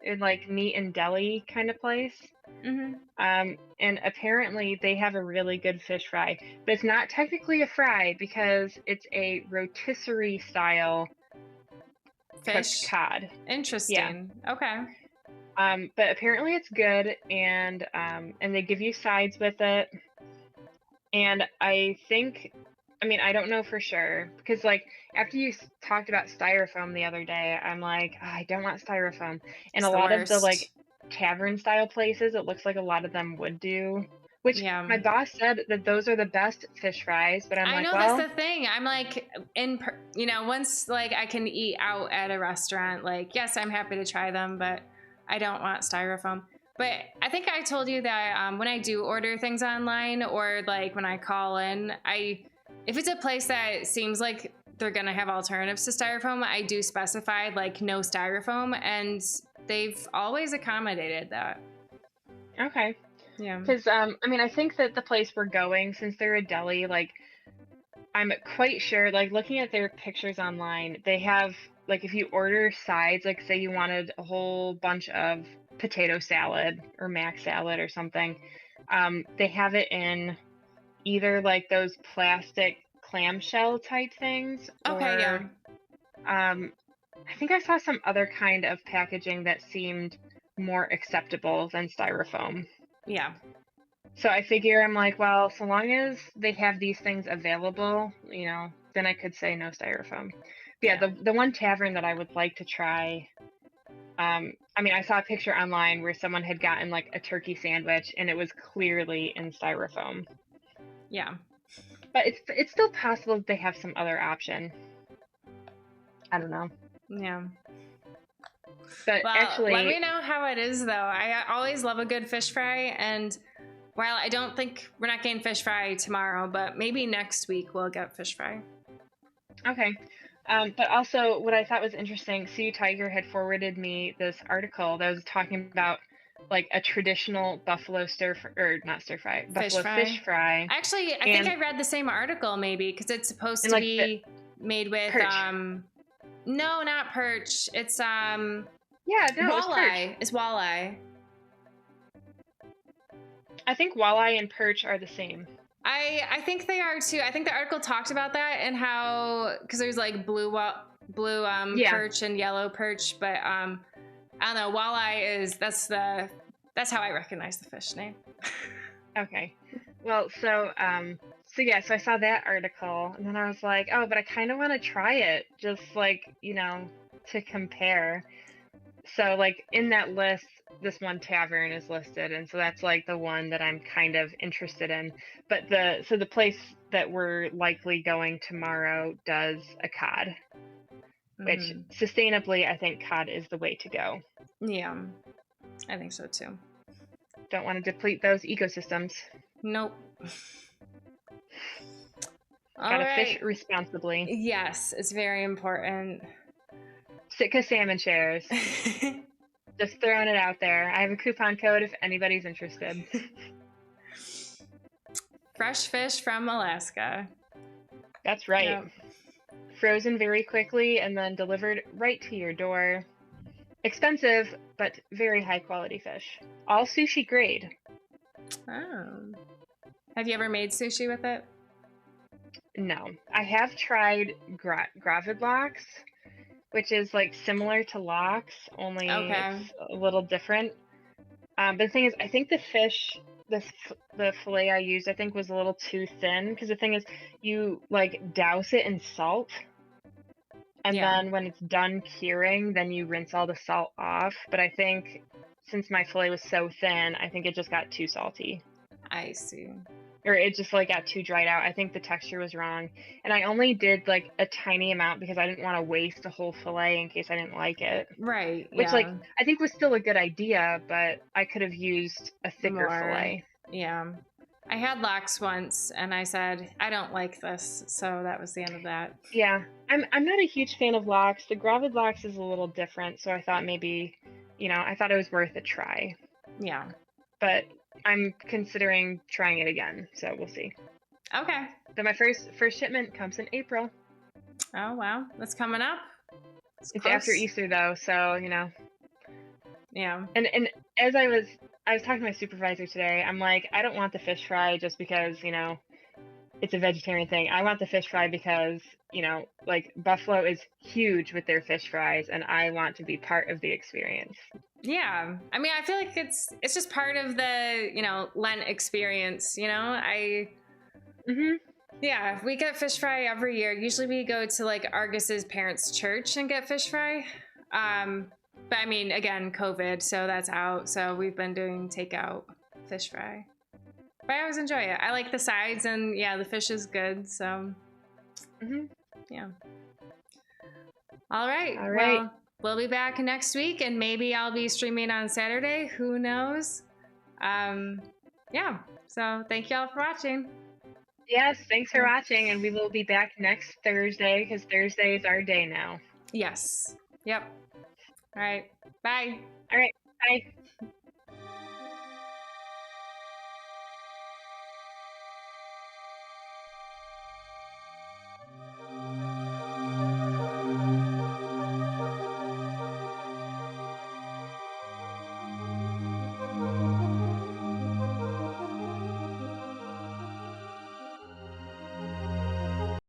in like meat and deli kind of place. Mm-hmm. And apparently they have a really good fish fry, but it's not technically a fry because it's a rotisserie style fish cooked cod. Interesting. Yeah. Okay. But apparently it's good, and they give you sides with it. And I think, I mean, I don't know for sure because like after you talked about styrofoam the other day, I'm like, oh, I don't want styrofoam. And a lot of the like tavern style places, it looks like a lot of them would do. Which my boss said that those are the best fish fries, but I'm like, well, that's the thing. I'm like, once like I can eat out at a restaurant, like, yes, I'm happy to try them, but I don't want styrofoam. But I think I told you that when I do order things online or like when I call in, if it's a place that seems like they're going to have alternatives to styrofoam, I do specify like no styrofoam, and they've always accommodated that. Okay. Yeah. Because, I mean, I think that the place we're going, since they're a deli, like, I'm quite sure, like, looking at their pictures online, they have, like, if you order sides, like, say you wanted a whole bunch of potato salad or mac salad or something, they have it in either, like, those plastic clamshell type things. Okay, or, I think I saw some other kind of packaging that seemed more acceptable than styrofoam. Yeah. So I figure I'm like, well, so long as they have these things available, then I could say no styrofoam. But yeah, Yeah. the one tavern that I would like to try, I mean, I saw a picture online where someone had gotten like a turkey sandwich and it was clearly in styrofoam. Yeah. But it's still possible that they have some other option. I don't know. Yeah. But Well, let me actually, know how it is, though. I always love a good fish fry, and while I don't think we're not getting fish fry tomorrow, but maybe next week we'll get fish fry. okay. But also, what I thought was interesting, Sue Tiger had forwarded me this article that was talking about like a traditional buffalo or not stir fry, Fish buffalo fish fry. fry, Actually, I think and I read the same article maybe because it's supposed and to like the be made with perch. no, not perch. It's Yeah, no, it was perch. walleye. It's walleye. I think walleye and perch are the same. I think they are too. I think the article talked about that and how because there's like blue Yeah. perch and yellow perch, but I don't know. Walleye is that's how I recognize the fish name. Okay. Well, so yeah, so I saw that article and then I was like, oh, but I kind of want to try it just like, to compare. So like in that list, this one tavern is listed, and so that's like the one that I'm kind of interested in. But the place that we're likely going tomorrow does a cod, which sustainably I think cod is the way to go. Yeah, I think so too. Don't want to deplete those ecosystems. Nope. All Gotta fish right. responsibly. Yes, it's very important. Sitka salmon shares. Just throwing it out there. I have a coupon code if anybody's interested. Fresh fish from Alaska. That's right. Yep. Frozen very quickly and then delivered right to your door. Expensive, but very high quality fish. All sushi grade. Oh. Have you ever made sushi with it? No. I have tried gravid lox, which is like similar to lox, only Okay. it's a little different. But the thing is, I think the fish, the fillet I used, I think was a little too thin. Because the thing is, you like douse it in salt, and Yeah. then when it's done curing, then you rinse all the salt off. But I think since my fillet was so thin, I think it just got too salty. I see. Or it just like got too dried out. I think the texture was wrong. And I only did like a tiny amount because I didn't want to waste a whole fillet in case I didn't like it. Right. Which like Yeah. I think was still a good idea, but I could have used a thicker More. fillet. Yeah. I had lox once and I said, I don't like this. So that was the end of that. Yeah. I'm not a huge fan of lox. The gravid lox is a little different, so I thought maybe, I thought it was worth a try. Yeah. But I'm considering trying it again, so we'll see. Okay. But my first shipment comes in April. Oh, wow. That's coming up. It's after Easter though, so Yeah. And as I was talking to my supervisor today, I'm like, I don't want the fish fry just because, it's a vegetarian thing. I want the fish fry because, like Buffalo is huge with their fish fries and I want to be part of the experience. Yeah. I mean, I feel like it's just part of the, Lent experience, Yeah, we get fish fry every year. Usually we go to like Argus's parents' church and get fish fry. But I mean, again, COVID, so that's out. So we've been doing takeout fish fry. But I always enjoy it. I like the sides and yeah, the fish is good. So yeah. All right. All right. Well, we'll be back next week and maybe I'll be streaming on Saturday. Who knows? Yeah. So thank y'all for watching. Yes, thanks for watching, and we will be back next Thursday because Thursday is our day now. Yes. Yep. All right. Bye. All right. Bye.